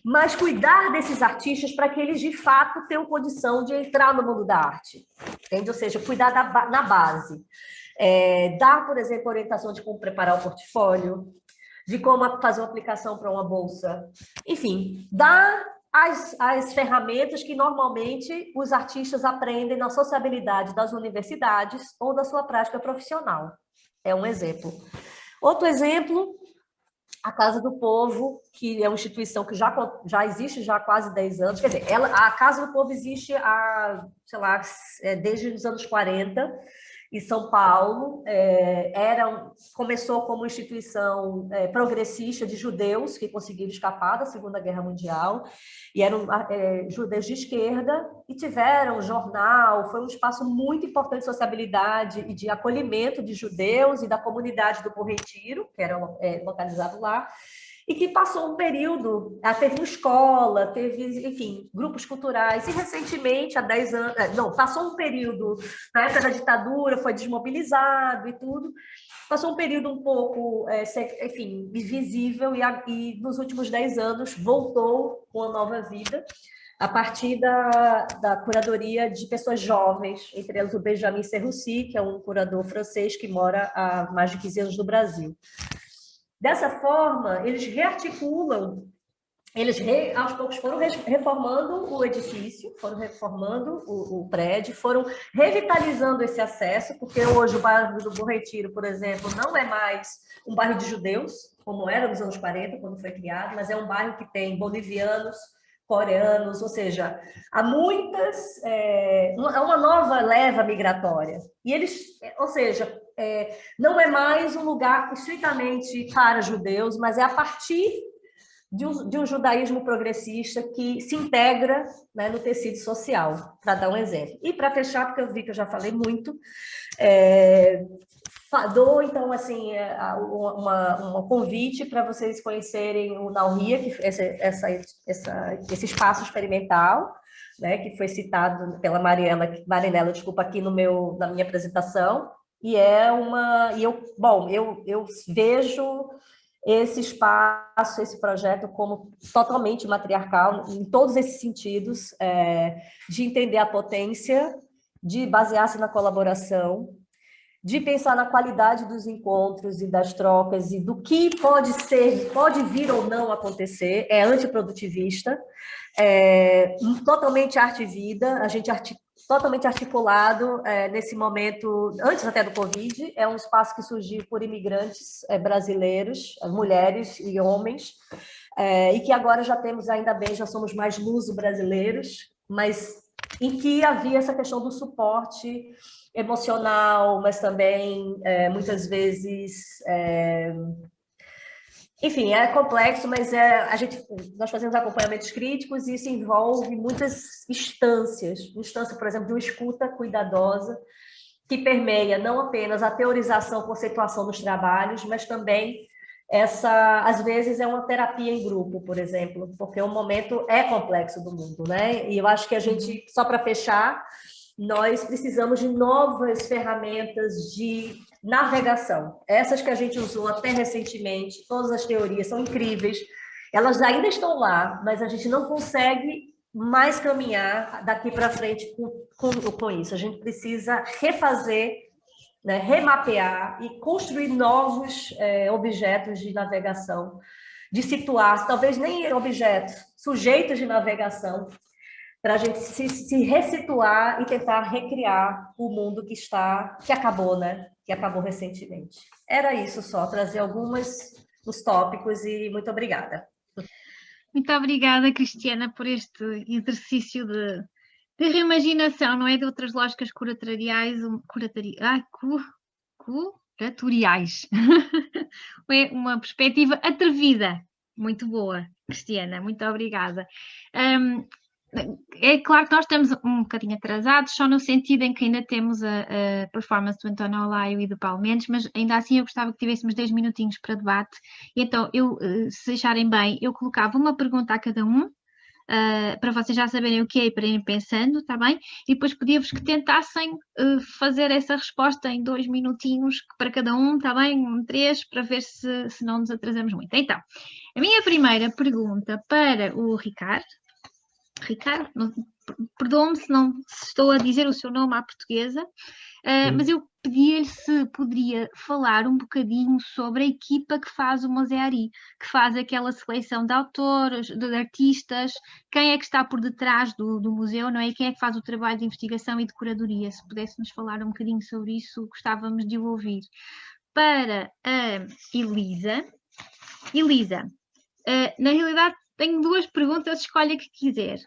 mas cuidar desses artistas para que eles, de fato, tenham condição de entrar no mundo da arte, entende? Ou seja, cuidar na base. Dar, por exemplo, orientação de como preparar o portfólio, de como fazer uma aplicação para uma bolsa. Enfim, dar as ferramentas que normalmente os artistas aprendem na sociabilidade das universidades ou da sua prática profissional. É um exemplo. Outro exemplo, a Casa do Povo, que é uma instituição que já existe já há quase 10 anos. Quer dizer, a Casa do Povo existe desde os anos 40, em São Paulo. Começou como instituição progressista de judeus que conseguiram escapar da Segunda Guerra Mundial, e eram judeus de esquerda, e tiveram jornal, foi um espaço muito importante de sociabilidade e de acolhimento de judeus e da comunidade do Bom Retiro, que era localizado lá, e que passou um período, teve uma escola, teve, enfim, grupos culturais, e recentemente, há 10 anos, passou um período, na época da ditadura, foi desmobilizado e tudo, passou um período um pouco, enfim, invisível, e nos últimos 10 anos voltou com uma nova vida, a partir da curadoria de pessoas jovens, entre elas o Benjamin Serroussi, que é um curador francês que mora há mais de 15 anos no Brasil. Dessa forma, eles rearticulam eles aos poucos foram reformando o edifício, foram reformando o prédio, foram revitalizando esse acesso, porque hoje o bairro do Bom Retiro, por exemplo, não é mais um bairro de judeus, como era nos anos 40, quando foi criado, mas é um bairro que tem bolivianos, coreanos, ou seja, há muitas, uma nova leva migratória. E eles, ou seja, não é mais um lugar estritamente para judeus, mas é a partir de um judaísmo progressista que se integra, né, no tecido social, para dar um exemplo. E para fechar, porque eu vi que eu já falei muito, dou, então, assim, um convite para vocês conhecerem o Nauria, que esse espaço experimental, né, que foi citado pela Marinela, desculpa, aqui na minha apresentação, e eu vejo esse espaço, esse projeto como totalmente matriarcal, em todos esses sentidos, de entender a potência, de basear-se na colaboração, de pensar na qualidade dos encontros e das trocas e do que pode vir ou não acontecer, é antiprodutivista, totalmente arte e vida, a gente totalmente articulado nesse momento, antes até do Covid, é um espaço que surgiu por imigrantes brasileiros, mulheres e homens, e que agora já temos, ainda bem, já somos mais luso-brasileiros, mas em que havia essa questão do suporte emocional, mas também, muitas vezes... Enfim, é complexo, mas nós fazemos acompanhamentos críticos e isso envolve muitas instâncias. Instância, por exemplo, de uma escuta cuidadosa, que permeia não apenas a teorização, conceituação dos trabalhos, mas também às vezes, é uma terapia em grupo, por exemplo, porque o momento é complexo do mundo, né? E eu acho que a gente, só para fechar, nós precisamos de novas ferramentas de navegação. Essas que a gente usou até recentemente, todas as teorias são incríveis, elas ainda estão lá, mas a gente não consegue mais caminhar daqui para frente com isso. A gente precisa refazer, né, remapear e construir novos objetos de navegação, de situar, talvez nem objetos, sujeitos de navegação, para a gente se ressituar e tentar recriar o mundo que acabou, né? Que acabou recentemente. Era isso só, trazer os tópicos e muito obrigada. Muito obrigada, Cristiana, por este exercício de reimaginação, não é? De outras lógicas curatoriais, é uma perspectiva atrevida. Muito boa, Cristiana, muito obrigada. É claro que nós estamos um bocadinho atrasados, só no sentido em que ainda temos a performance do António Olaio e do Paulo Mendes, mas ainda assim eu gostava que tivéssemos 10 minutinhos para debate. Então, se acharem bem, eu colocava uma pergunta a cada um, para vocês já saberem o que é e para irem pensando, está bem? E depois pedia-vos que tentassem fazer essa resposta em 2 minutinhos para cada um, está bem? 3, para ver se não nos atrasamos muito. Então, a minha primeira pergunta para o Ricardo, perdoe-me se estou a dizer o seu nome à portuguesa, mas eu pedi-lhe se poderia falar um bocadinho sobre a equipa que faz o Museari, que faz aquela seleção de autores, de artistas, quem é que está por detrás do museu, não é? E quem é que faz o trabalho de investigação e de curadoria. Se pudéssemos falar um bocadinho sobre isso, gostávamos de o ouvir. Para a Elisa, na realidade tenho 2 perguntas, escolha que quiser.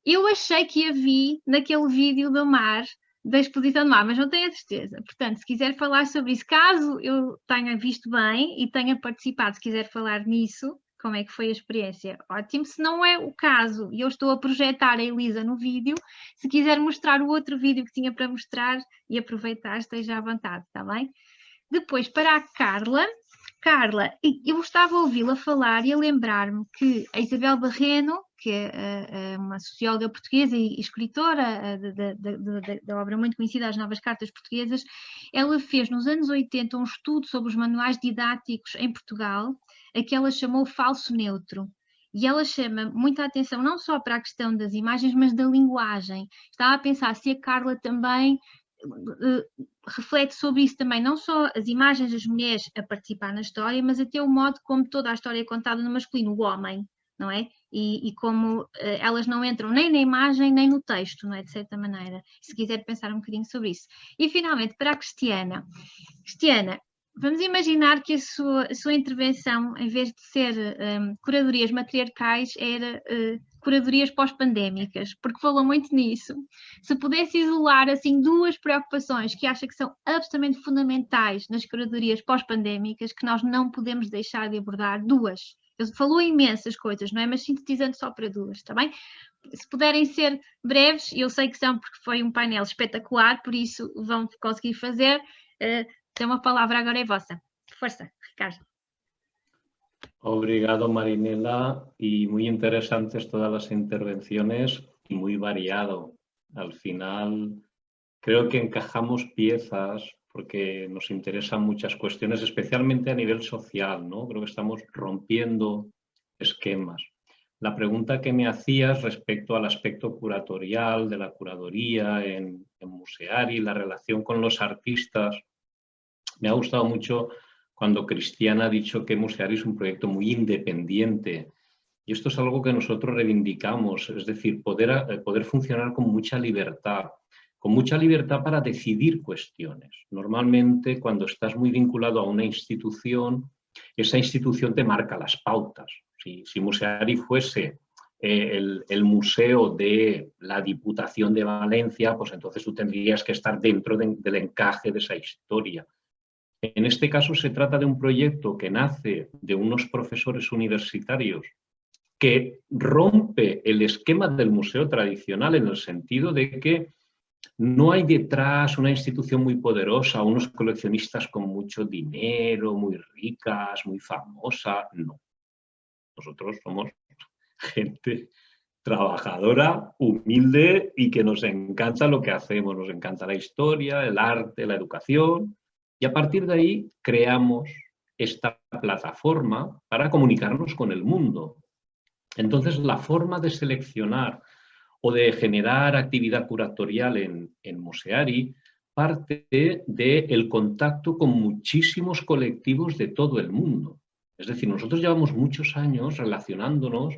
Eu achei que a vi naquele vídeo do mar, da exposição do mar, mas não tenho a certeza. Portanto, se quiser falar sobre isso, caso eu tenha visto bem e tenha participado, se quiser falar nisso, como é que foi a experiência, ótimo. Se não é o caso e eu estou a projetar a Elisa no vídeo, se quiser mostrar o outro vídeo que tinha para mostrar e aproveitar, esteja à vontade, está bem? Depois, para a Carla, eu gostava de ouvi-la falar e a lembrar-me que a Isabel Barreno, que é uma socióloga portuguesa e escritora da obra muito conhecida, As Novas Cartas Portuguesas, ela fez nos anos 80 um estudo sobre os manuais didáticos em Portugal, a que ela chamou falso neutro. E ela chama muita atenção não só para a questão das imagens, mas da linguagem. Estava a pensar se a Carla também reflete sobre isso também, não só as imagens das mulheres a participar na história, mas até o modo como toda a história é contada no masculino, o homem, não é? e como elas não entram nem na imagem nem no texto, não é? De certa maneira, se quiser pensar um bocadinho sobre isso. E finalmente, para a Cristiana. Cristiana, vamos imaginar que a sua intervenção, em vez de ser curadorias matriarcais, era curadorias pós-pandémicas, porque falou muito nisso. Se pudesse isolar assim 2 preocupações que acha que são absolutamente fundamentais nas curadorias pós-pandémicas, que nós não podemos deixar de abordar, 2. Ele falou imensas coisas, não é? Mas sintetizando só para 2, está bem? Se puderem ser breves, eu sei que são, porque foi um painel espetacular, por isso vão conseguir fazer. Então a palavra agora é vossa. Força, Ricardo. Obrigado, Marinela, y muy interesantes todas las intervenciones y muy variado. Al final, creo que encajamos piezas porque nos interesan muchas cuestiones, especialmente a nivel social, ¿no? Creo que estamos rompiendo esquemas. La pregunta que me hacías respecto al aspecto curatorial de la curaduría en Museari, la relación con los artistas, me ha gustado mucho cuando Cristiana ha dicho que Museari es un proyecto muy independiente. Y esto es algo que nosotros reivindicamos, es decir, poder funcionar con mucha libertad para decidir cuestiones. Normalmente, cuando estás muy vinculado a una institución, esa institución te marca las pautas. Si Museari fuese el museo de la Diputación de Valencia, pues entonces tú tendrías que estar dentro del encaje de esa historia. En este caso se trata de un proyecto que nace de unos profesores universitarios que rompe el esquema del museo tradicional en el sentido de que no hay detrás una institución muy poderosa, unos coleccionistas con mucho dinero, muy ricas, muy famosa, no. Nosotros somos gente trabajadora, humilde y que nos encanta lo que hacemos, nos encanta la historia, el arte, la educación. Y a partir de ahí creamos esta plataforma para comunicarnos con el mundo. Entonces, la forma de seleccionar o de generar actividad curatorial en Museari parte del contacto con muchísimos colectivos de todo el mundo. Es decir, nosotros llevamos muchos años relacionándonos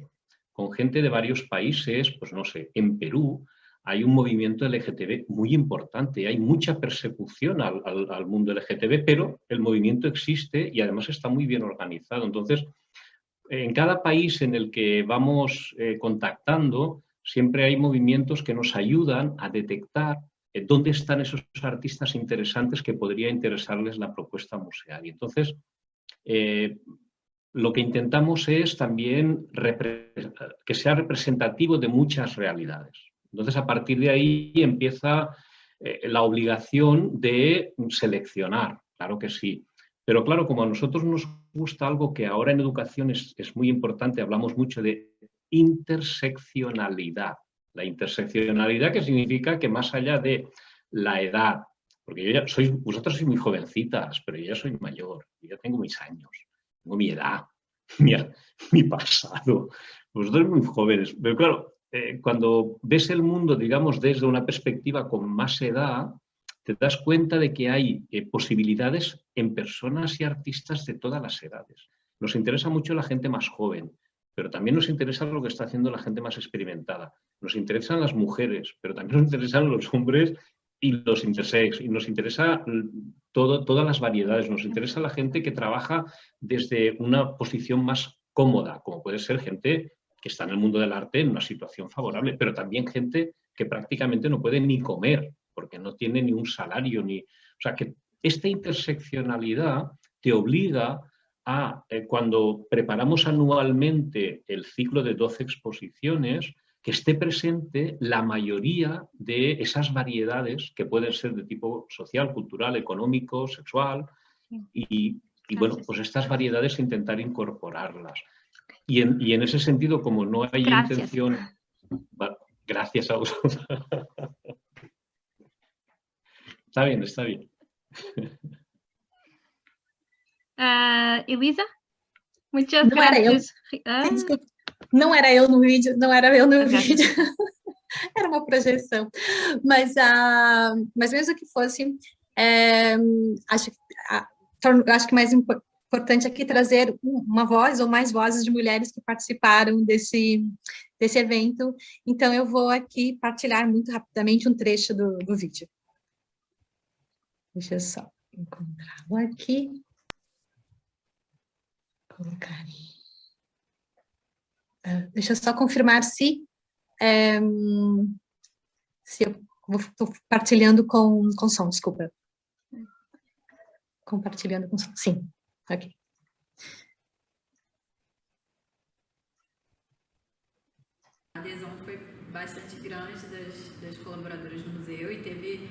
con gente de varios países, pues no sé, en Perú hay un movimiento LGTB muy importante, hay mucha persecución al mundo LGTB, pero el movimiento existe y además está muy bien organizado. Entonces, en cada país en el que vamos contactando, siempre hay movimientos que nos ayudan a detectar dónde están esos artistas interesantes que podría interesarles la propuesta museal. Y entonces, lo que intentamos es también que sea representativo de muchas realidades. Entonces, a partir de ahí empieza la obligación de seleccionar, claro que sí. Pero claro, como a nosotros nos gusta algo que ahora en educación es muy importante, hablamos mucho de interseccionalidad. La interseccionalidad que significa que más allá de la edad, porque vosotros sois muy jovencitas, pero yo ya soy mayor, yo ya tengo mis años, tengo mi edad, mi pasado. Vosotros muy jóvenes, pero claro, cuando ves el mundo, digamos, desde una perspectiva con más edad, te das cuenta de que hay posibilidades en personas y artistas de todas las edades. Nos interesa mucho la gente más joven, pero también nos interesa lo que está haciendo la gente más experimentada. Nos interesan las mujeres, pero también nos interesan los hombres y los intersex, y nos interesa todas las variedades. Nos interesa la gente que trabaja desde una posición más cómoda, como puede ser gente que está en el mundo del arte en una situación favorable, pero también gente que prácticamente no puede ni comer, porque no tiene ni un salario, o sea, que esta interseccionalidad te obliga a, cuando preparamos anualmente el ciclo de 12 exposiciones, que esté presente la mayoría de esas variedades que pueden ser de tipo social, cultural, económico, sexual, y bueno, pues estas variedades intentar incorporarlas. Y en ese sentido, como no hay intención... Bueno, gracias a vosotros. Está bien, está bien. Elisa? Muchas gracias. Desculpa, não era eu no vídeo, vídeo. Era uma projeção. Mas mesmo que fosse, acho que mais importante aqui trazer uma voz ou mais vozes de mulheres que participaram desse evento. Então, eu vou aqui partilhar muito rapidamente um trecho do vídeo. Deixa eu só encontrá-lo aqui. Colocar. Deixa eu só confirmar se eu estou compartilhando com som, desculpa. Compartilhando com som, sim. Ok. A adesão foi bastante grande das colaboradoras do museu e teve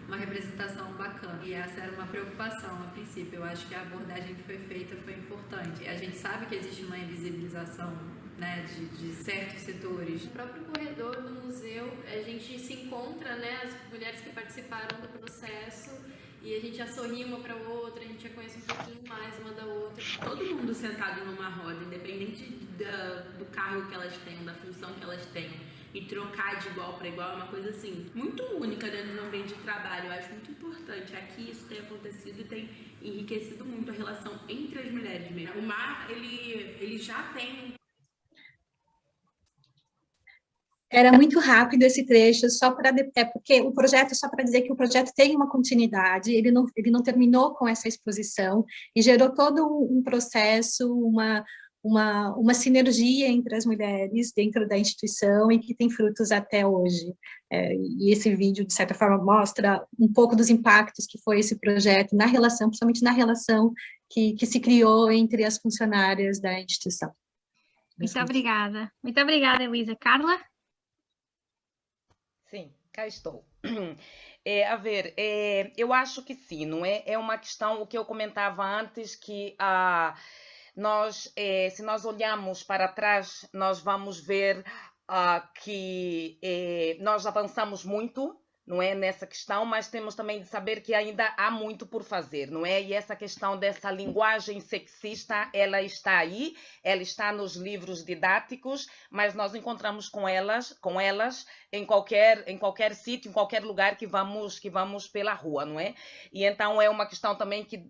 uma representação bacana. E essa era uma preocupação a princípio. Eu acho que a abordagem que foi feita foi importante. A gente sabe que existe uma invisibilização, né, de certos setores. No próprio corredor do museu, a gente se encontra, né, as mulheres que participaram do processo, e a gente já sorri uma para outra, a gente já conhece um pouquinho mais uma da outra. Todo mundo sentado numa roda, independente do cargo que elas tenham, da função que elas tenham, e trocar de igual para igual é uma coisa assim muito única dentro do ambiente de trabalho. Eu acho muito importante. Aqui isso tem acontecido e tem enriquecido muito a relação entre as mulheres mesmo. O MAR, ele já tem... Era muito rápido esse trecho, porque o projeto, só para dizer que o projeto tem uma continuidade, ele não terminou com essa exposição, e gerou todo um processo, uma sinergia entre as mulheres dentro da instituição, e que tem frutos até hoje. E esse vídeo, de certa forma, mostra um pouco dos impactos que foi esse projeto na relação, principalmente na relação que se criou entre as funcionárias da instituição. Muito obrigada. Muito obrigada, Elisa. Carla? Sim, cá estou. Eu acho que sim, não é? É uma questão, o que eu comentava antes, que se nós olharmos para trás, nós vamos ver que nós avançamos muito, não é, nessa questão, mas temos também de saber que ainda há muito por fazer, não é? E essa questão dessa linguagem sexista, ela está aí, ela está nos livros didáticos, mas nós encontramos com elas em qualquer sítio, em qualquer lugar que vamos pela rua, não é? E então é uma questão também que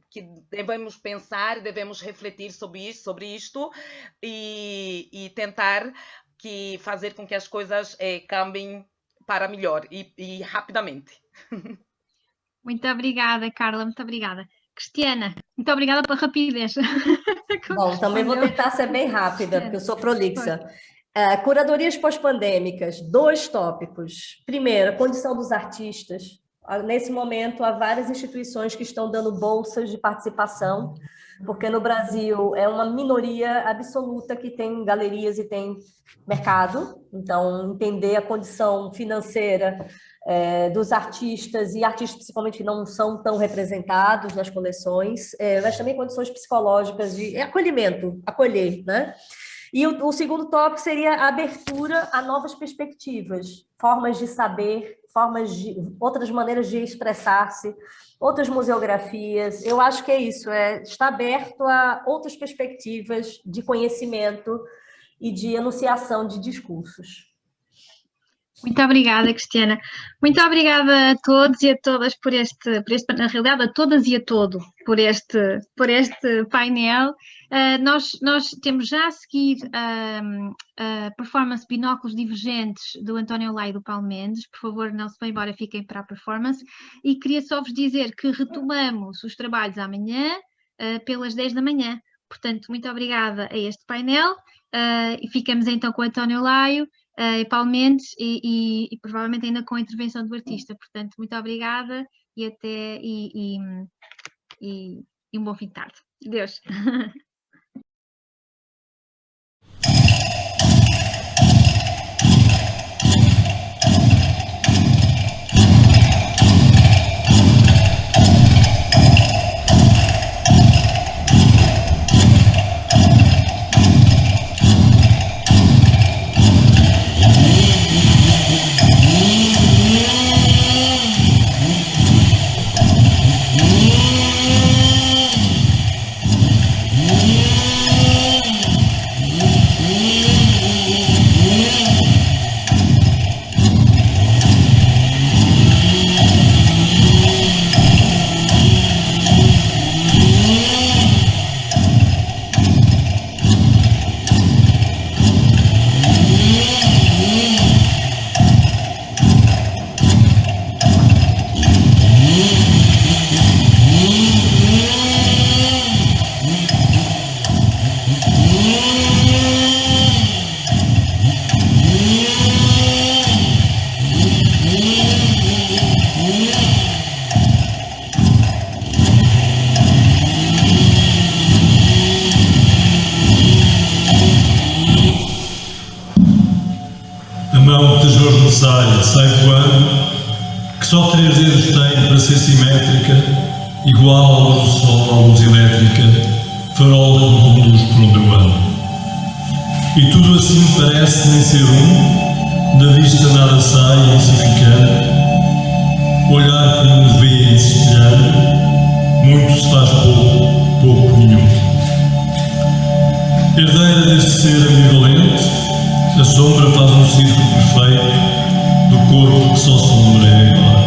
devemos pensar, devemos refletir sobre isto e tentar fazer com que as coisas cambiem para melhor e rapidamente. Muito obrigada, Carla, muito obrigada. Cristiana, muito obrigada pela rapidez. Bom, também vou tentar ser bem rápida, porque eu sou prolixa. Curadorias pós-pandêmicas, 2 tópicos. Primeiro, a condição dos artistas. Nesse momento, há várias instituições que estão dando bolsas de participação, porque no Brasil é uma minoria absoluta que tem galerias e tem mercado. Então, entender a condição financeira dos artistas, e artistas principalmente que não são tão representados nas coleções, mas também condições psicológicas de acolher, né? E o segundo tópico seria a abertura a novas perspectivas, formas de saber, outras maneiras de expressar-se, outras museografias. Eu acho que é isso, está aberto a outras perspectivas de conhecimento e de enunciação de discursos. Muito obrigada, Cristiana. Muito obrigada a todos e a todas por este na realidade, a todas e a todo, por este painel. Nós temos já a seguir a performance Binóculos Divergentes do António Lai e do Paulo Mendes. Por favor, não se vão embora, fiquem para a performance. E queria só vos dizer que retomamos os trabalhos amanhã pelas 10 da manhã. Portanto, muito obrigada a este painel. E ficamos então com o António Laio e Paulo Mendes e provavelmente ainda com a intervenção do artista. Portanto, muito obrigada e até um bom fim de tarde. Adeus. adversária sai voando, que só 3 dedos tem para ser simétrica, igual à luz do sol, à luz elétrica, farol que me conduz por onde eu ando. E tudo assim parece nem ser da vista nada sai insignificante, olhar que não vê se espelhando, muito se faz pouco, pouco nenhum. Herdeira deste ser ambivalente, a sombra faz um círculo perfeito do corpo que só sombra é agora.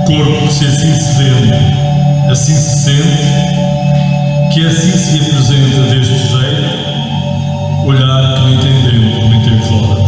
Corpo que se assim se vende, assim se sente, que assim se apresenta deste jeito, olhar que nem tem dentro, nem tem fora.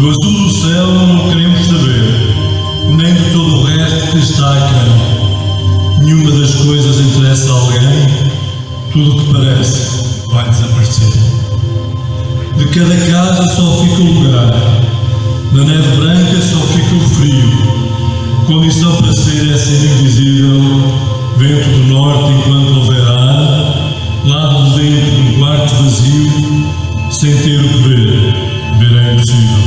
Do azul do céu não queremos saber, nem de todo o resto que está aqui. Nenhuma das coisas interessa a alguém, tudo o que parece vai desaparecer. De cada casa só fica o lugar, da neve branca só fica o frio. Condição para ser é ser invisível, vento do norte enquanto houver ar, lado de dentro de um quarto vazio, sem ter o que ver, ver é impossível.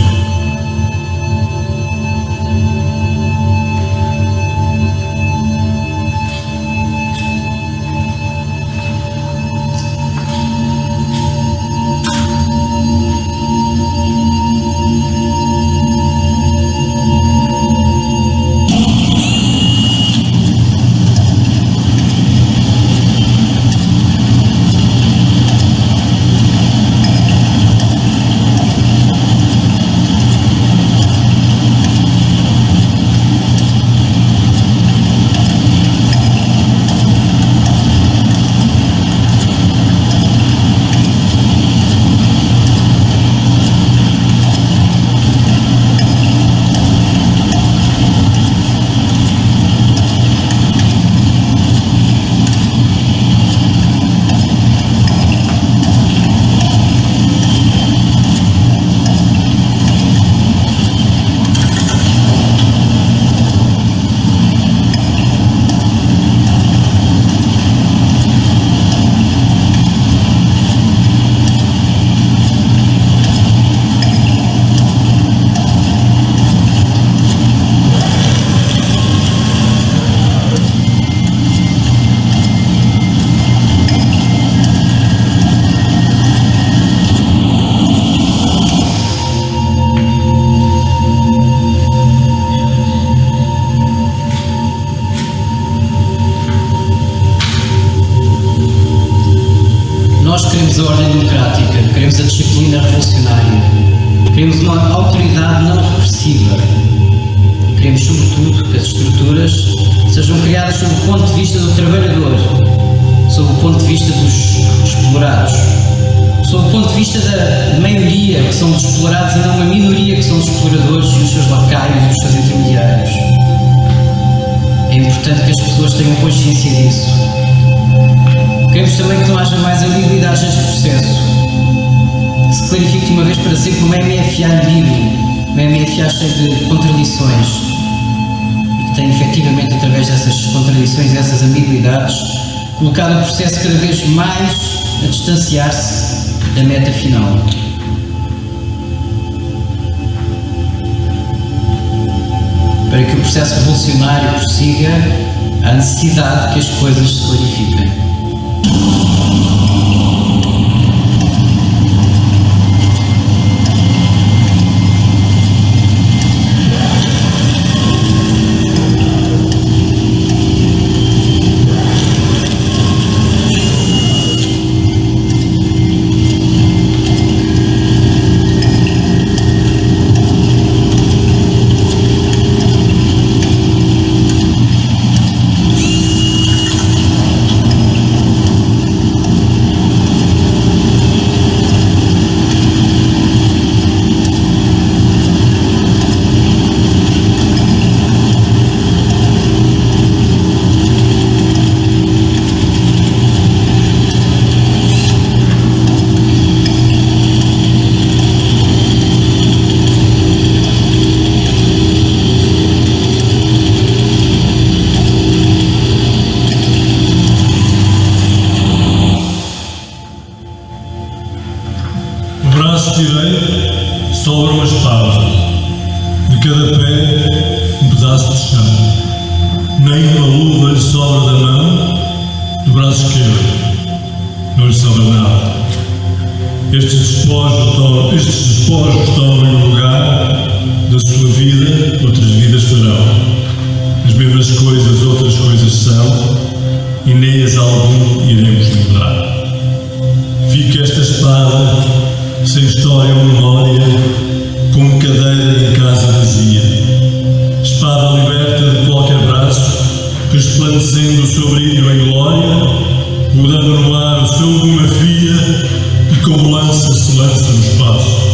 Queremos a ordem democrática, queremos a disciplina revolucionária, queremos uma autoridade não repressiva. Queremos, sobretudo, que as estruturas sejam criadas sob o ponto de vista do trabalhador, sob o ponto de vista dos explorados, sob o ponto de vista da maioria que são os explorados e não uma minoria que são os exploradores e os seus lacaios e os seus intermediários. É importante que as pessoas tenham consciência disso. Queremos também que não haja mais ambiguidades neste processo, que se clarifique de uma vez para sempre uma MFA ambíguo, uma MFA cheia de contradições, e que tem efetivamente, através dessas contradições e dessas ambiguidades, colocado o processo cada vez mais a distanciar-se da meta final. Para que o processo revolucionário prossiga, há necessidade que as coisas se clarifiquem. Sobra uma espada, de cada pé um pedaço de chão. Nem uma luva lhe sobra da mão, do braço esquerdo não lhe sobra nada. Estes despojos tomam o lugar da sua vida, outras vidas farão. As mesmas coisas, outras coisas são, e nem as algum iremos lembrar. Fica esta espada sem história ou memória, como cadeira em casa vazia. Espada liberta de qualquer braço, resplandecendo o seu brilho em glória, mudando no ar o som de uma fia que como lança se lança no espaço.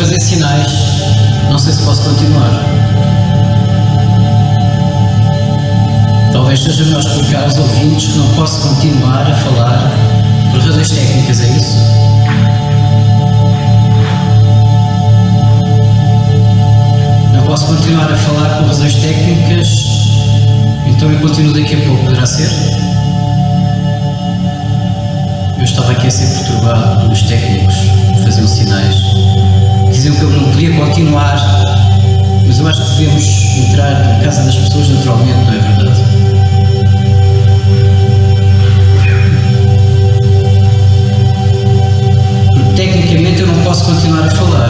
fazer sinais, não sei se posso continuar. Talvez seja melhor explicar aos ouvintes que não posso continuar a falar por razões técnicas, é isso? Não posso continuar a falar por razões técnicas, então eu continuo daqui a pouco, poderá ser? Eu estava aqui a ser perturbado pelos técnicos que faziam sinais. Diziam que eu não podia continuar, mas eu acho que devemos entrar na casa das pessoas naturalmente, não é verdade? Porque tecnicamente eu não posso continuar a falar.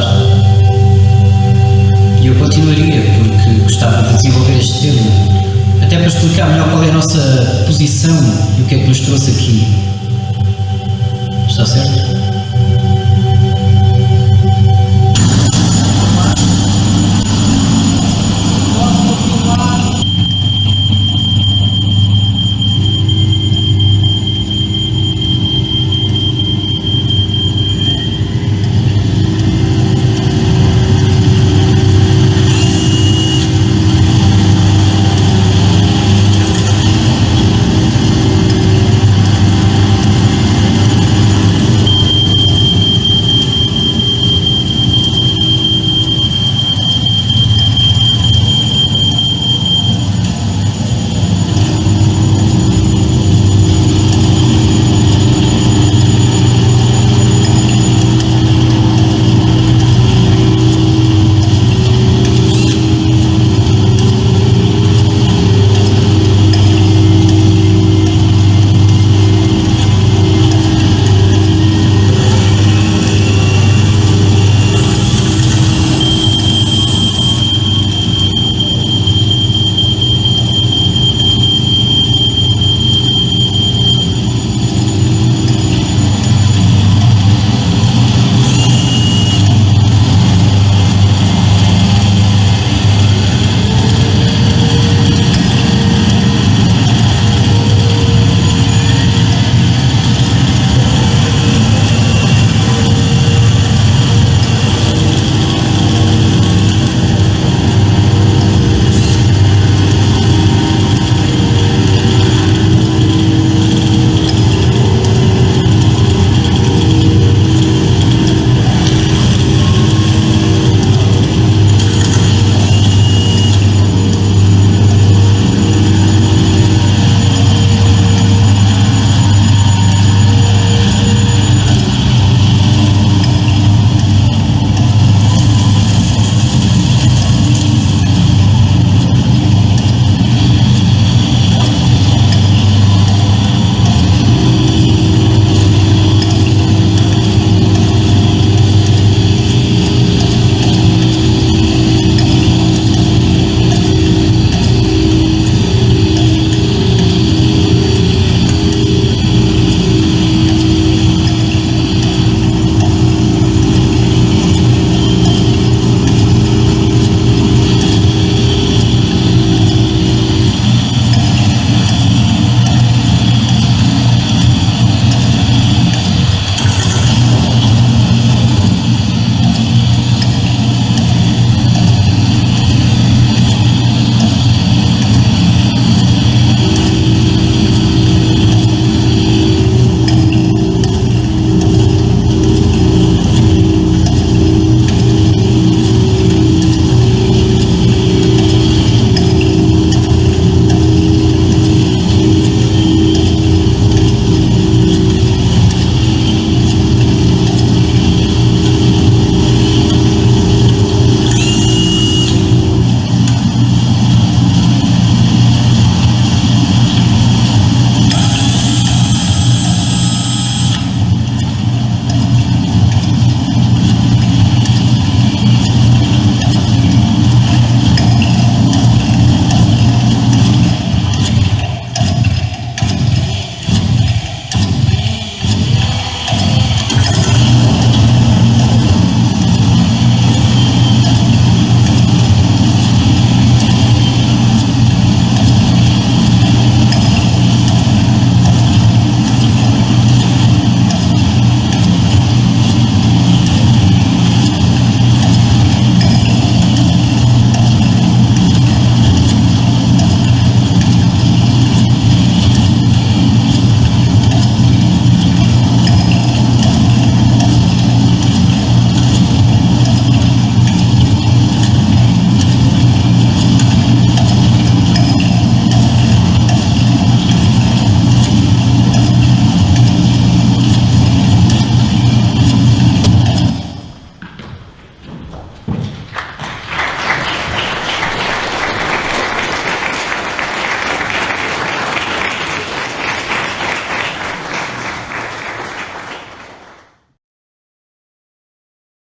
E eu continuaria, porque gostava de desenvolver este tema, até para explicar melhor qual é a nossa posição e o que é que nos trouxe aqui.